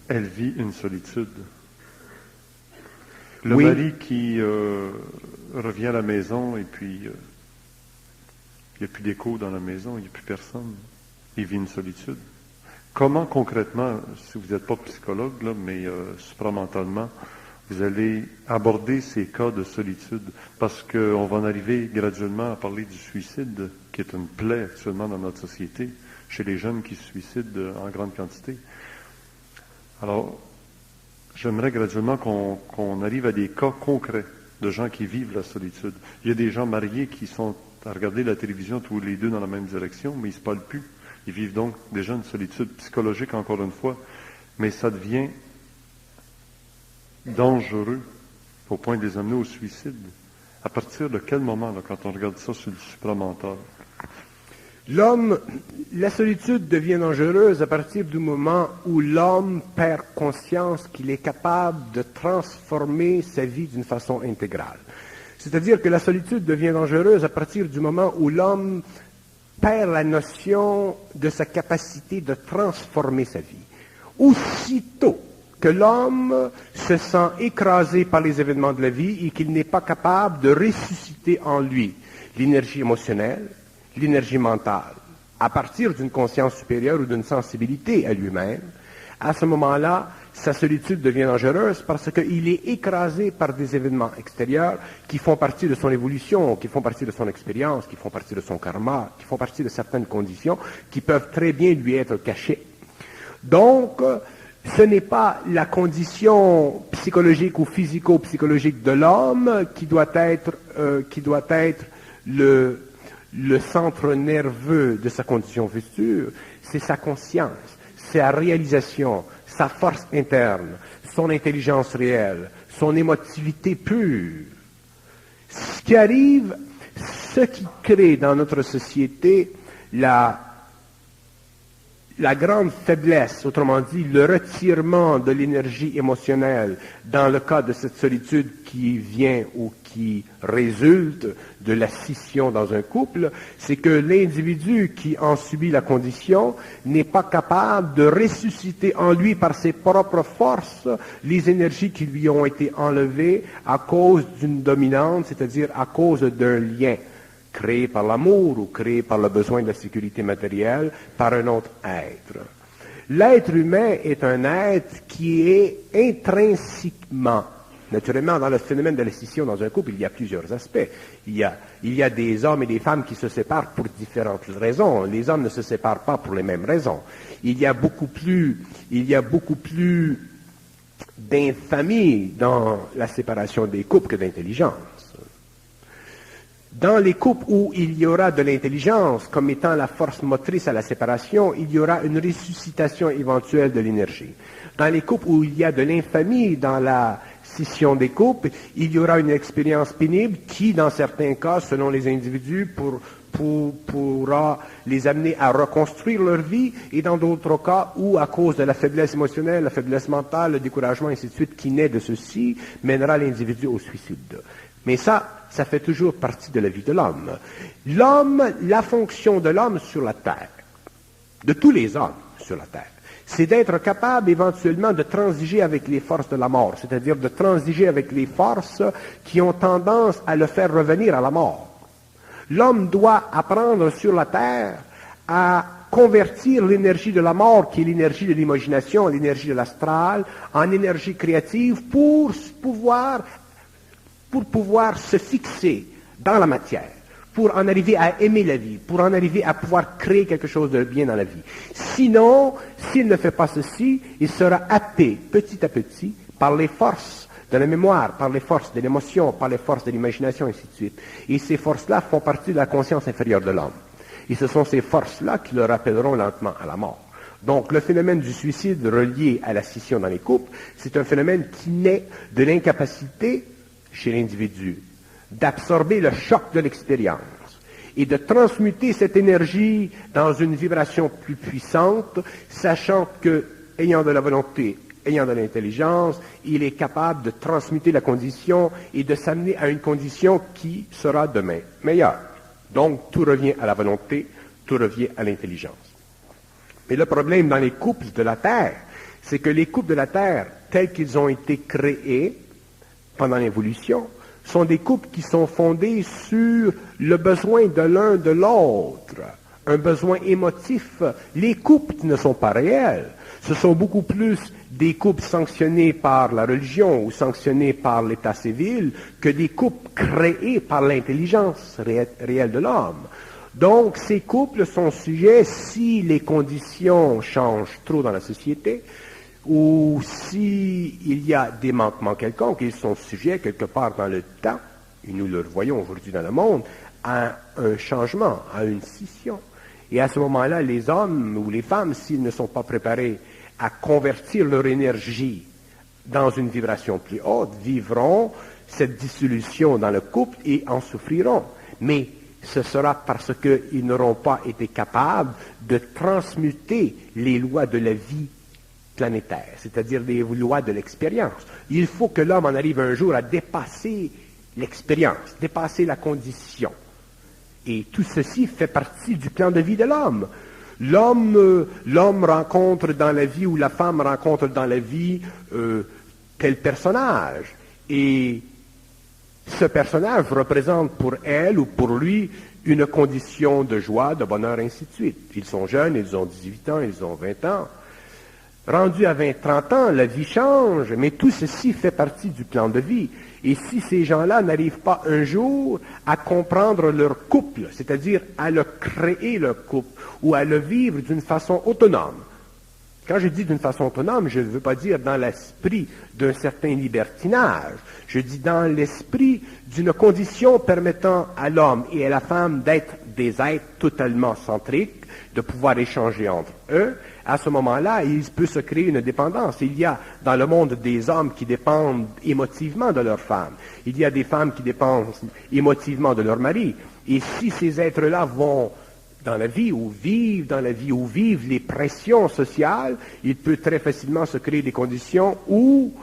elle vit une solitude. Le mari qui revient à la maison et puis il n'y a plus d'écho dans la maison, il n'y a plus personne, il vit une solitude. Comment concrètement, si vous n'êtes pas psychologue, là, mais supramentalement, vous allez aborder ces cas de solitude? Parce qu'on va en arriver graduellement à parler du suicide, qui est une plaie actuellement dans notre société, chez les jeunes qui se suicident en grande quantité. Alors, j'aimerais graduellement qu'on arrive à des cas concrets de gens qui vivent la solitude. Il y a des gens mariés qui sont à regarder la télévision tous les deux dans la même direction, mais ils ne se parlent plus. Ils vivent donc déjà une solitude psychologique, encore une fois, mais ça devient dangereux au point de les amener au suicide. À partir de quel moment, là, quand on regarde ça sur le supramental? La solitude devient dangereuse à partir du moment où l'homme perd conscience qu'il est capable de transformer sa vie d'une façon intégrale. C'est-à-dire que la solitude devient dangereuse à partir du moment où l'homme perd la notion de sa capacité de transformer sa vie. Aussitôt que l'homme se sent écrasé par les événements de la vie et qu'il n'est pas capable de ressusciter en lui l'énergie émotionnelle, l'énergie mentale, à partir d'une conscience supérieure ou d'une sensibilité à lui-même, à ce moment-là, sa solitude devient dangereuse parce qu'il est écrasé par des événements extérieurs qui font partie de son évolution, qui font partie de son expérience, qui font partie de son karma, qui font partie de certaines conditions qui peuvent très bien lui être cachées. Donc, ce n'est pas la condition psychologique ou physico-psychologique de l'homme qui doit être le centre nerveux de sa condition future, c'est sa conscience, sa réalisation, sa force interne, son intelligence réelle, son émotivité pure. Ce qui arrive, ce qui crée dans notre société la grande faiblesse, autrement dit, le retirement de l'énergie émotionnelle dans le cas de cette solitude qui vient ou qui résulte de la scission dans un couple, c'est que l'individu qui en subit la condition n'est pas capable de ressusciter en lui par ses propres forces les énergies qui lui ont été enlevées à cause d'une dominante, c'est-à-dire à cause d'un lien créé par l'amour ou créé par le besoin de la sécurité matérielle par un autre être. L'être humain est un être qui est intrinsèquement, naturellement, dans le phénomène de la scission dans un couple, il y a plusieurs aspects. Il y a des hommes et des femmes qui se séparent pour différentes raisons. Les hommes ne se séparent pas pour les mêmes raisons. Il y a beaucoup plus d'infamie dans la séparation des couples que d'intelligence. Dans les couples où il y aura de l'intelligence comme étant la force motrice à la séparation, il y aura une ressuscitation éventuelle de l'énergie. Dans les couples où il y a de l'infamie dans la scission des couples, il y aura une expérience pénible qui, dans certains cas, selon les individus, pourra les amener à reconstruire leur vie, et dans d'autres cas où, à cause de la faiblesse émotionnelle, la faiblesse mentale, le découragement, ainsi de suite, qui naît de ceci, mènera l'individu au suicide. Mais ça fait toujours partie de la vie de l'homme. L'homme, la fonction de l'homme sur la terre, de tous les hommes sur la terre, c'est d'être capable éventuellement de transiger avec les forces de la mort, c'est-à-dire de transiger avec les forces qui ont tendance à le faire revenir à la mort. L'homme doit apprendre sur la terre à convertir l'énergie de la mort, qui est l'énergie de l'imagination, l'énergie de l'astral, en énergie créative pour pouvoir se fixer dans la matière, pour en arriver à aimer la vie, pour en arriver à pouvoir créer quelque chose de bien dans la vie. Sinon, s'il ne fait pas ceci, il sera happé petit à petit par les forces de la mémoire, par les forces de l'émotion, par les forces de l'imagination, ainsi de suite. Et ces forces-là font partie de la conscience inférieure de l'homme. Et ce sont ces forces-là qui le rappelleront lentement à la mort. Donc, le phénomène du suicide relié à la scission dans les couples, c'est un phénomène qui naît de l'incapacité chez l'individu d'absorber le choc de l'expérience et de transmuter cette énergie dans une vibration plus puissante, sachant que, ayant de la volonté, ayant de l'intelligence, il est capable de transmuter la condition et de s'amener à une condition qui sera demain meilleure. Donc, tout revient à la volonté, tout revient à l'intelligence. Mais le problème dans les couples de la Terre, c'est que les couples de la Terre, tels qu'ils ont été créés pendant l'évolution, sont des couples qui sont fondés sur le besoin de l'un de l'autre, un besoin émotif. Les couples qui ne sont pas réels, ce sont beaucoup plus des couples sanctionnés par la religion ou sanctionnés par l'état civil que des couples créés par l'intelligence réelle de l'homme. Donc, ces couples sont sujets, si les conditions changent trop dans la société, ou s'il y a des manquements quelconques, ils sont sujets quelque part dans le temps, et nous le voyons aujourd'hui dans le monde, à un changement, à une scission. Et à ce moment-là, les hommes ou les femmes, s'ils ne sont pas préparés à convertir leur énergie dans une vibration plus haute, vivront cette dissolution dans le couple et en souffriront. Mais ce sera parce qu'ils n'auront pas été capables de transmuter les lois de la vie planétaire, c'est-à-dire les lois de l'expérience. Il faut que l'homme en arrive un jour à dépasser l'expérience, dépasser la condition. Et tout ceci fait partie du plan de vie de l'homme. L'homme rencontre dans la vie, ou la femme rencontre dans la vie tel personnage. Et ce personnage représente pour elle ou pour lui une condition de joie, de bonheur, ainsi de suite. Ils sont jeunes, ils ont 18 ans, ils ont 20 ans. Rendu à 20, 30 ans, la vie change, mais tout ceci fait partie du plan de vie. Et si ces gens-là n'arrivent pas un jour à comprendre leur couple, c'est-à-dire à le créer leur couple, ou à le vivre d'une façon autonome, quand je dis d'une façon autonome, je ne veux pas dire dans l'esprit d'un certain libertinage, je dis dans l'esprit d'une condition permettant à l'homme et à la femme d'être des êtres totalement centriques, de pouvoir échanger entre eux. À ce moment-là, il peut se créer une dépendance. Il y a dans le monde des hommes qui dépendent émotivement de leurs femmes. Il y a des femmes qui dépendent émotivement de leur mari. Et si ces êtres-là vont dans la vie ou vivent dans la vie ou vivent les pressions sociales, il peut très facilement se créer des conditions où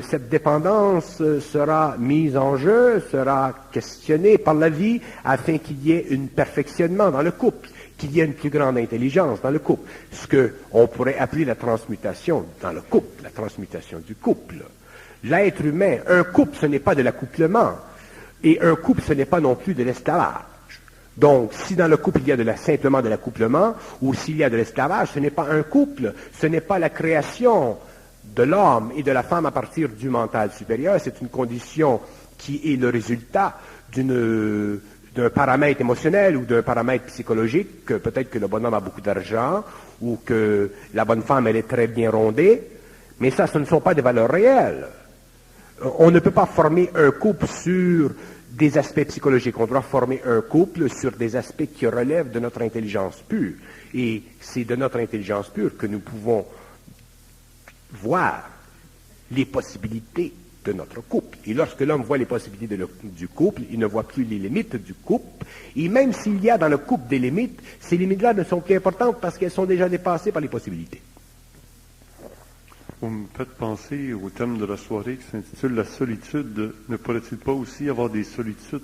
cette dépendance sera mise en jeu, sera questionnée par la vie afin qu'il y ait un perfectionnement dans le couple, qu'il y ait une plus grande intelligence dans le couple. Ce qu'on pourrait appeler la transmutation dans le couple, la transmutation du couple. L'être humain, un couple, ce n'est pas de l'accouplement. Et un couple, ce n'est pas non plus de l'esclavage. Donc, si dans le couple il y a simplement de l'accouplement, ou s'il y a de l'esclavage, ce n'est pas un couple, ce n'est pas la création de l'homme et de la femme à partir du mental supérieur, c'est une condition qui est le résultat d'un paramètre émotionnel ou d'un paramètre psychologique, que peut-être que le bonhomme a beaucoup d'argent, ou que la bonne femme, elle est très bien rondée, mais ça, ce ne sont pas des valeurs réelles. On ne peut pas former un couple sur des aspects psychologiques. On doit former un couple sur des aspects qui relèvent de notre intelligence pure. Et c'est de notre intelligence pure que nous pouvons voir les possibilités de notre couple. Et lorsque l'homme voit les possibilités du couple, il ne voit plus les limites du couple. Et même s'il y a dans le couple des limites, ces limites-là ne sont plus importantes parce qu'elles sont déjà dépassées par les possibilités. Vous me faites penser au thème de la soirée qui s'intitule « La solitude ». Ne pourrait-il pas aussi avoir des solitudes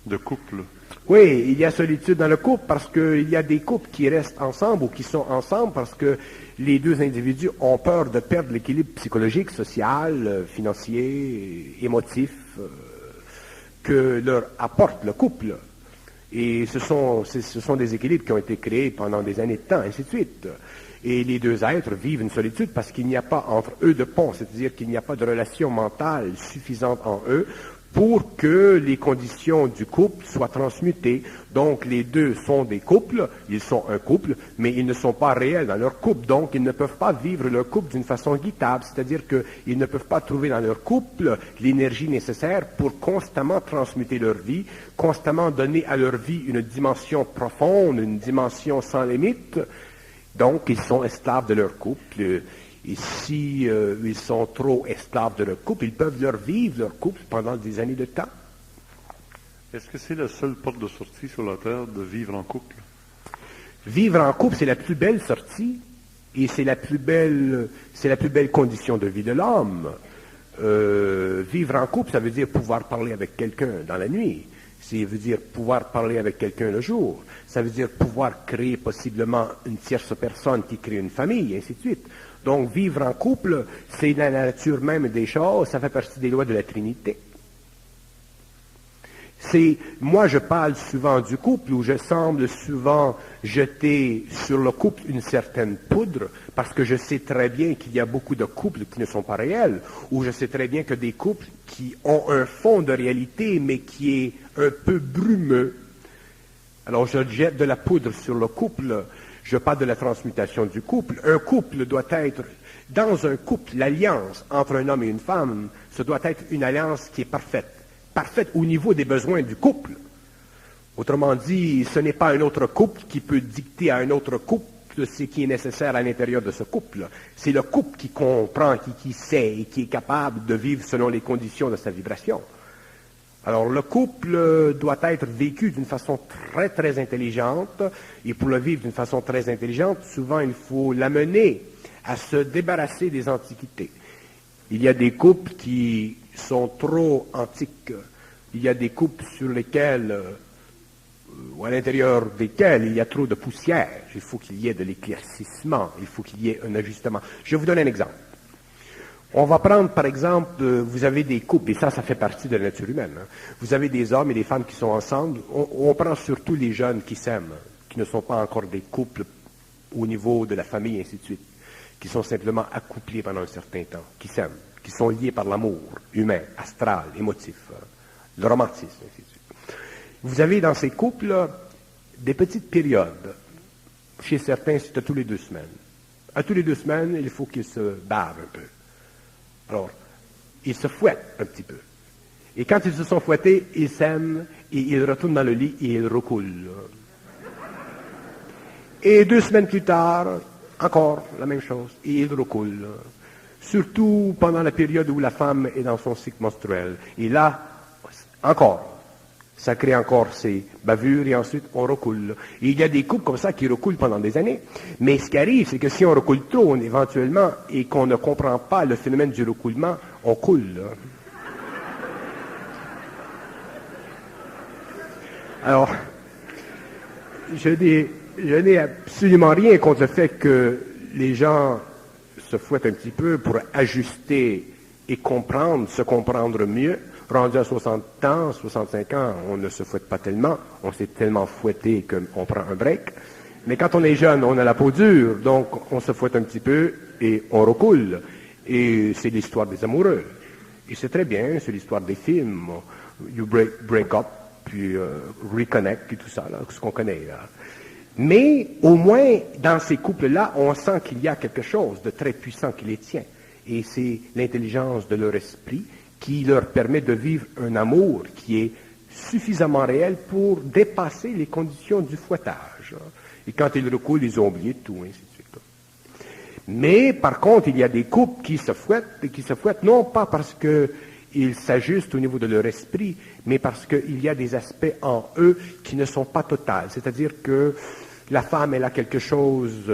de couple? Oui, il y a solitude dans le couple parce qu'il y a des couples qui restent ensemble ou qui sont ensemble parce que les deux individus ont peur de perdre l'équilibre psychologique, social, financier, émotif que leur apporte le couple. Et ce sont des équilibres qui ont été créés pendant des années de temps, ainsi de suite. Et les deux êtres vivent une solitude parce qu'il n'y a pas entre eux de pont, c'est-à-dire qu'il n'y a pas de relation mentale suffisante en eux pour que les conditions du couple soient transmutées. Donc les deux sont des couples, ils sont un couple, mais ils ne sont pas réels dans leur couple, donc ils ne peuvent pas vivre leur couple d'une façon guidable, c'est-à-dire qu'ils ne peuvent pas trouver dans leur couple l'énergie nécessaire pour constamment transmuter leur vie, constamment donner à leur vie une dimension profonde, une dimension sans limite. Donc, ils sont esclaves de leur couple. Et si ils sont trop esclaves de leur couple, ils peuvent vivre leur couple pendant des années de temps. Est-ce que c'est la seule porte de sortie sur la Terre de vivre en couple? Vivre en couple, c'est la plus belle sortie et c'est la plus belle condition de vie de l'homme. Vivre en couple, ça veut dire pouvoir parler avec quelqu'un dans la nuit. Ça veut dire pouvoir parler avec quelqu'un le jour. Ça veut dire pouvoir créer possiblement une tierce personne qui crée une famille, et ainsi de suite. Donc, vivre en couple, c'est la nature même des choses, ça fait partie des lois de la Trinité. Moi, je parle souvent du couple, où je semble souvent jeter sur le couple une certaine poudre, parce que je sais très bien qu'il y a beaucoup de couples qui ne sont pas réels, ou je sais très bien que des couples qui ont un fond de réalité, mais qui est un peu brumeux. Alors, je jette de la poudre sur le couple, je parle de la transmutation du couple. Un couple doit être, dans un couple, l'alliance entre un homme et une femme, ce doit être une alliance qui est parfaite au niveau des besoins du couple. Autrement dit, ce n'est pas un autre couple qui peut dicter à un autre couple ce qui est nécessaire à l'intérieur de ce couple. C'est le couple qui comprend, qui sait et qui est capable de vivre selon les conditions de sa vibration. Alors, le couple doit être vécu d'une façon très, très intelligente, et pour le vivre d'une façon très intelligente, souvent il faut l'amener à se débarrasser des antiquités. Il y a des couples qui sont trop antiques. Il y a des couples sur lesquels, ou à l'intérieur desquels, il y a trop de poussière. Il faut qu'il y ait de l'éclaircissement, il faut qu'il y ait un ajustement. Je vous donne un exemple. On va prendre, par exemple, vous avez des couples, et ça fait partie de la nature humaine. Hein. Vous avez des hommes et des femmes qui sont ensemble. On prend surtout les jeunes qui s'aiment, qui ne sont pas encore des couples au niveau de la famille, et ainsi de suite, qui sont simplement accouplés pendant un certain temps, qui s'aiment, qui sont liés par l'amour humain, astral, émotif, le romantisme, ainsi de suite. Vous avez dans ces couples des petites périodes. Chez certains, c'est à tous les 2 semaines. À tous les 2 semaines, il faut qu'ils se bavent un peu. Alors, ils se fouettent un petit peu. Et quand ils se sont fouettés, ils s'aiment, et ils retournent dans le lit et ils recoulent. Et 2 semaines plus tard, encore la même chose, et ils recoulent. Surtout pendant la période où la femme est dans son cycle menstruel. Et là, encore, ça crée encore ces bavures et ensuite on recoule. Et il y a des couples comme ça qui recoulent pendant des années. Mais ce qui arrive, c'est que si on recoule trop éventuellement et qu'on ne comprend pas le phénomène du recoulement, on coule. Alors, je n'ai absolument rien contre le fait que les gens se fouettent un petit peu pour ajuster et comprendre, se comprendre mieux. Rendu à 60 ans, 65 ans, on ne se fouette pas tellement, on s'est tellement fouetté qu'on prend un break. Mais quand on est jeune, on a la peau dure, donc on se fouette un petit peu et on recoule. Et c'est l'histoire des amoureux. Et c'est très bien, c'est l'histoire des films. You break up, puis reconnect, puis tout ça, là, ce qu'on connaît. Là. Mais au moins, dans ces couples-là, on sent qu'il y a quelque chose de très puissant qui les tient. Et c'est l'intelligence de leur esprit qui leur permet de vivre un amour qui est suffisamment réel pour dépasser les conditions du fouettage. Et quand ils recoulent, ils ont oublié tout, ainsi de suite. Mais, par contre, il y a des couples qui se fouettent, non pas parce qu'ils s'ajustent au niveau de leur esprit, mais parce qu'il y a des aspects en eux qui ne sont pas totaux. C'est-à-dire que la femme, elle a quelque chose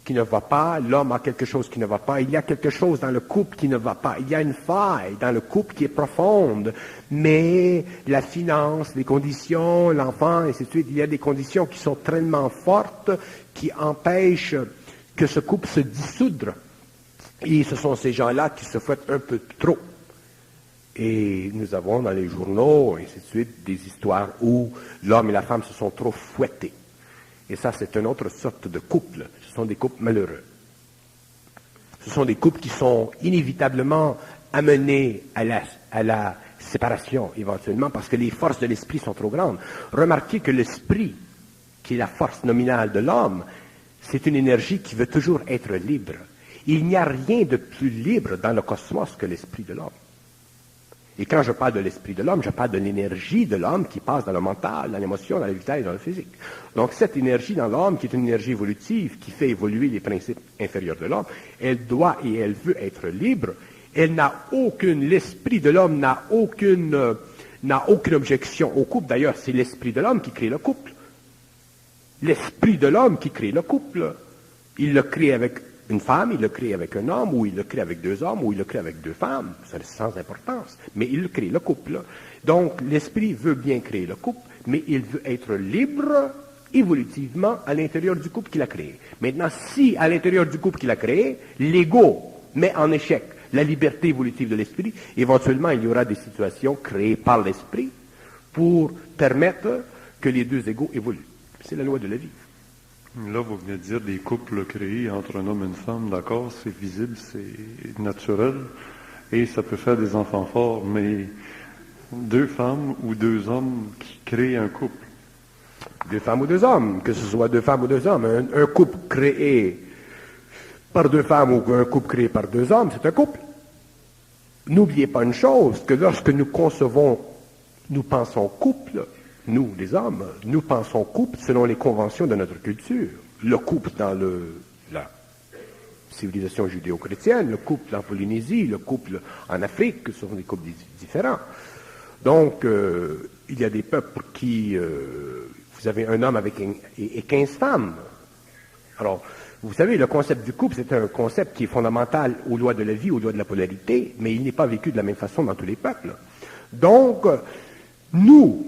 qui ne va pas, l'homme a quelque chose qui ne va pas, il y a quelque chose dans le couple qui ne va pas, il y a une faille dans le couple qui est profonde, mais la finance, les conditions, l'enfant, et ainsi de suite, il y a des conditions qui sont tellement fortes qui empêchent que ce couple se dissoudre. Et ce sont ces gens-là qui se fouettent un peu trop. Et nous avons dans les journaux, et ainsi de suite, des histoires où l'homme et la femme se sont trop fouettés. Et ça, c'est une autre sorte de couple. Ce sont des couples malheureux. Ce sont des couples qui sont inévitablement amenés à la séparation, éventuellement, parce que les forces de l'esprit sont trop grandes. Remarquez que l'esprit, qui est la force nominale de l'homme, c'est une énergie qui veut toujours être libre. Il n'y a rien de plus libre dans le cosmos que l'esprit de l'homme. Et quand je parle de l'esprit de l'homme, je parle de l'énergie de l'homme qui passe dans le mental, dans l'émotion, dans le vital et dans le physique. Donc cette énergie dans l'homme, qui est une énergie évolutive, qui fait évoluer les principes inférieurs de l'homme, elle doit et elle veut être libre. Elle n'a aucune, l'esprit de l'homme n'a aucune objection au couple. D'ailleurs, c'est l'esprit de l'homme qui crée le couple. L'esprit de l'homme qui crée le couple. Il le crée avec une femme, il le crée avec un homme, ou il le crée avec 2 hommes, ou il le crée avec 2 femmes. C'est sans importance. Mais il crée le couple. Donc, l'esprit veut bien créer le couple, mais il veut être libre, évolutivement, à l'intérieur du couple qu'il a créé. Maintenant, si, à l'intérieur du couple qu'il a créé, l'ego met en échec la liberté évolutive de l'esprit, éventuellement, il y aura des situations créées par l'esprit pour permettre que les 2 égos évoluent. C'est la loi de la vie. Là, vous venez de dire des couples créés entre un homme et une femme, d'accord, c'est visible, c'est naturel, et ça peut faire des enfants forts, mais 2 femmes ou 2 hommes qui créent un couple. 2 femmes ou 2 hommes, que ce soit 2 femmes ou 2 hommes, un couple créé par 2 femmes ou un couple créé par 2 hommes, c'est un couple. N'oubliez pas une chose, que lorsque nous concevons, nous pensons couple, nous, les hommes, nous pensons couple selon les conventions de notre culture. Le couple dans la civilisation judéo-chrétienne, le couple en Polynésie, le couple en Afrique, ce sont des couples différents. Donc, il y a des peuples pour qui vous avez un homme avec et 15 femmes. Alors, vous savez, le concept du couple, c'est un concept qui est fondamental aux lois de la vie, aux lois de la polarité, mais il n'est pas vécu de la même façon dans tous les peuples. Donc, nous,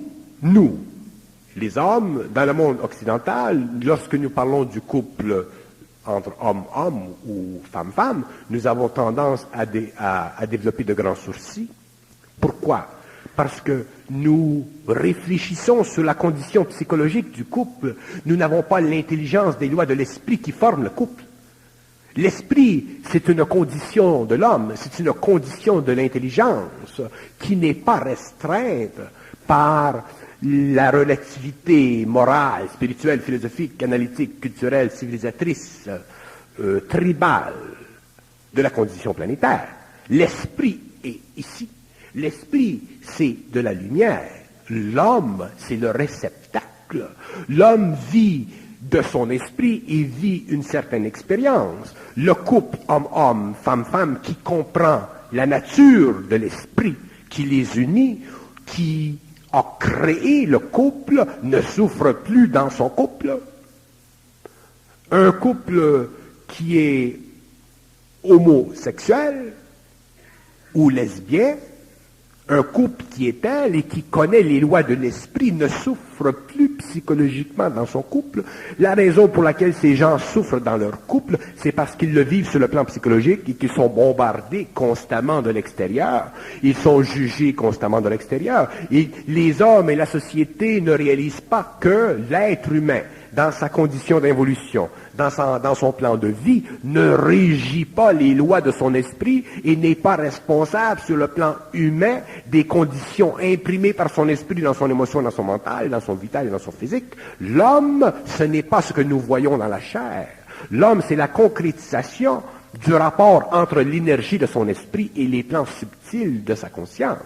les hommes, dans le monde occidental, lorsque nous parlons du couple entre homme-homme ou femme-femme, nous avons tendance à développer de grands sourcils. Pourquoi? Parce que nous réfléchissons sur la condition psychologique du couple. Nous n'avons pas l'intelligence des lois de l'esprit qui forment le couple. L'esprit, c'est une condition de l'homme, c'est une condition de l'intelligence qui n'est pas restreinte par la relativité morale, spirituelle, philosophique, analytique, culturelle, civilisatrice, tribale de la condition planétaire. L'esprit est ici. L'esprit, c'est de la lumière. L'homme, c'est le réceptacle. L'homme vit de son esprit et vit une certaine expérience. Le couple homme-homme, femme-femme, qui comprend la nature de l'esprit qui les unit, qui a créé le couple, ne souffre plus dans son couple. Un couple qui est homosexuel ou lesbien, un couple qui est tel et qui connaît les lois de l'esprit ne souffre plus psychologiquement dans son couple. La raison pour laquelle ces gens souffrent dans leur couple, c'est parce qu'ils le vivent sur le plan psychologique et qu'ils sont bombardés constamment de l'extérieur. Ils sont jugés constamment de l'extérieur. Et les hommes et la société ne réalisent pas que l'être humain, dans sa condition d'involution, dans son plan de vie, ne régit pas les lois de son esprit et n'est pas responsable sur le plan humain des conditions imprimées par son esprit dans son émotion, dans son mental, dans son vital et dans son physique. L'homme, ce n'est pas ce que nous voyons dans la chair. L'homme, c'est la concrétisation du rapport entre l'énergie de son esprit et les plans subtils de sa conscience.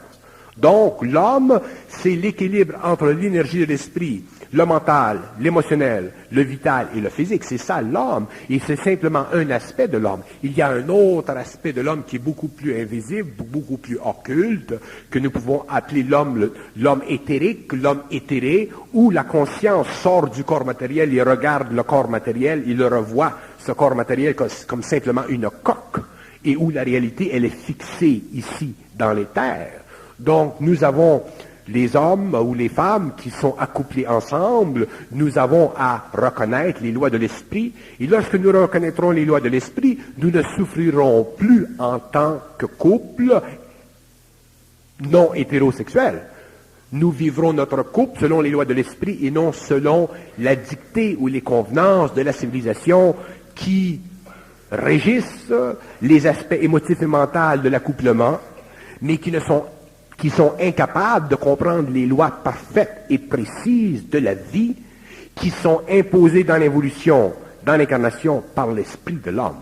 Donc, l'homme, c'est l'équilibre entre l'énergie de l'esprit, le mental, l'émotionnel, le vital et le physique. C'est ça l'homme. Et c'est simplement un aspect de l'homme. Il y a un autre aspect de l'homme qui est beaucoup plus invisible, beaucoup plus occulte, que nous pouvons appeler l'homme éthérique, l'homme éthéré, où la conscience sort du corps matériel et regarde le corps matériel, il le revoit, ce corps matériel, comme simplement une coque, et où la réalité, elle est fixée ici, dans les terres. Donc, nous avons les hommes ou les femmes qui sont accouplés ensemble, nous avons à reconnaître les lois de l'esprit. Et lorsque nous reconnaîtrons les lois de l'esprit, nous ne souffrirons plus en tant que couple non hétérosexuel. Nous vivrons notre couple selon les lois de l'esprit et non selon la dictée ou les convenances de la civilisation qui régissent les aspects émotifs et mentaux de l'accouplement, mais qui sont incapables de comprendre les lois parfaites et précises de la vie qui sont imposées dans l'évolution, dans l'incarnation, par l'esprit de l'homme.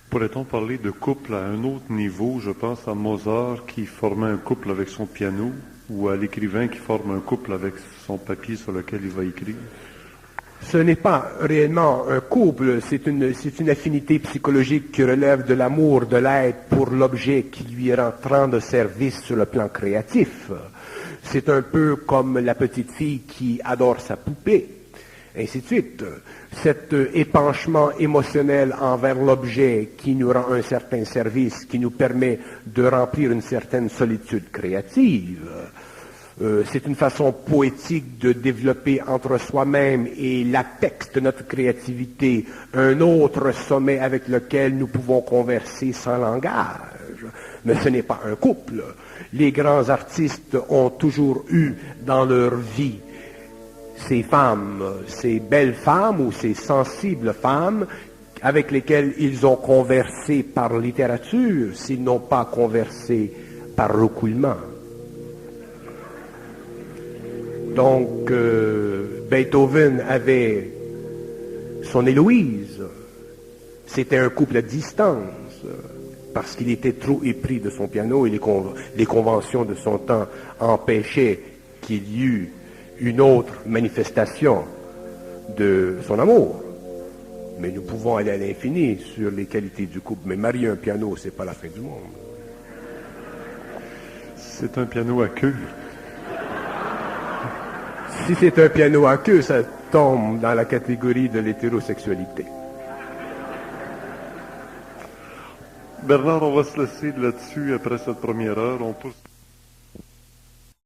Pourrait-on parler de couple à un autre niveau? Je pense à Mozart qui formait un couple avec son piano, ou à l'écrivain qui forme un couple avec son papier sur lequel il va écrire. Ce n'est pas réellement un couple, c'est une affinité psychologique qui relève de l'amour de l'être pour l'objet qui lui rend de service sur le plan créatif. C'est un peu comme la petite fille qui adore sa poupée, ainsi de suite. Cet épanchement émotionnel envers l'objet qui nous rend un certain service, qui nous permet de remplir une certaine solitude créative. C'est une façon poétique de développer entre soi-même et l'apex de notre créativité un autre sommet avec lequel nous pouvons converser sans langage. Mais ce n'est pas un couple. Les grands artistes ont toujours eu dans leur vie ces femmes, ces belles femmes ou ces sensibles femmes avec lesquelles ils ont conversé par littérature, s'ils n'ont pas conversé par recoulement. Donc, Beethoven avait son Héloïse. C'était un couple à distance, parce qu'il était trop épris de son piano et les conventions de son temps empêchaient qu'il y eut une autre manifestation de son amour. Mais nous pouvons aller à l'infini sur les qualités du couple. Mais marier un piano, c'est pas la fin du monde. C'est un piano à queue. Si c'est un piano à queue, ça tombe dans la catégorie de l'hétérosexualité. Bernard, on va se laisser là-dessus après cette première heure. On pousse...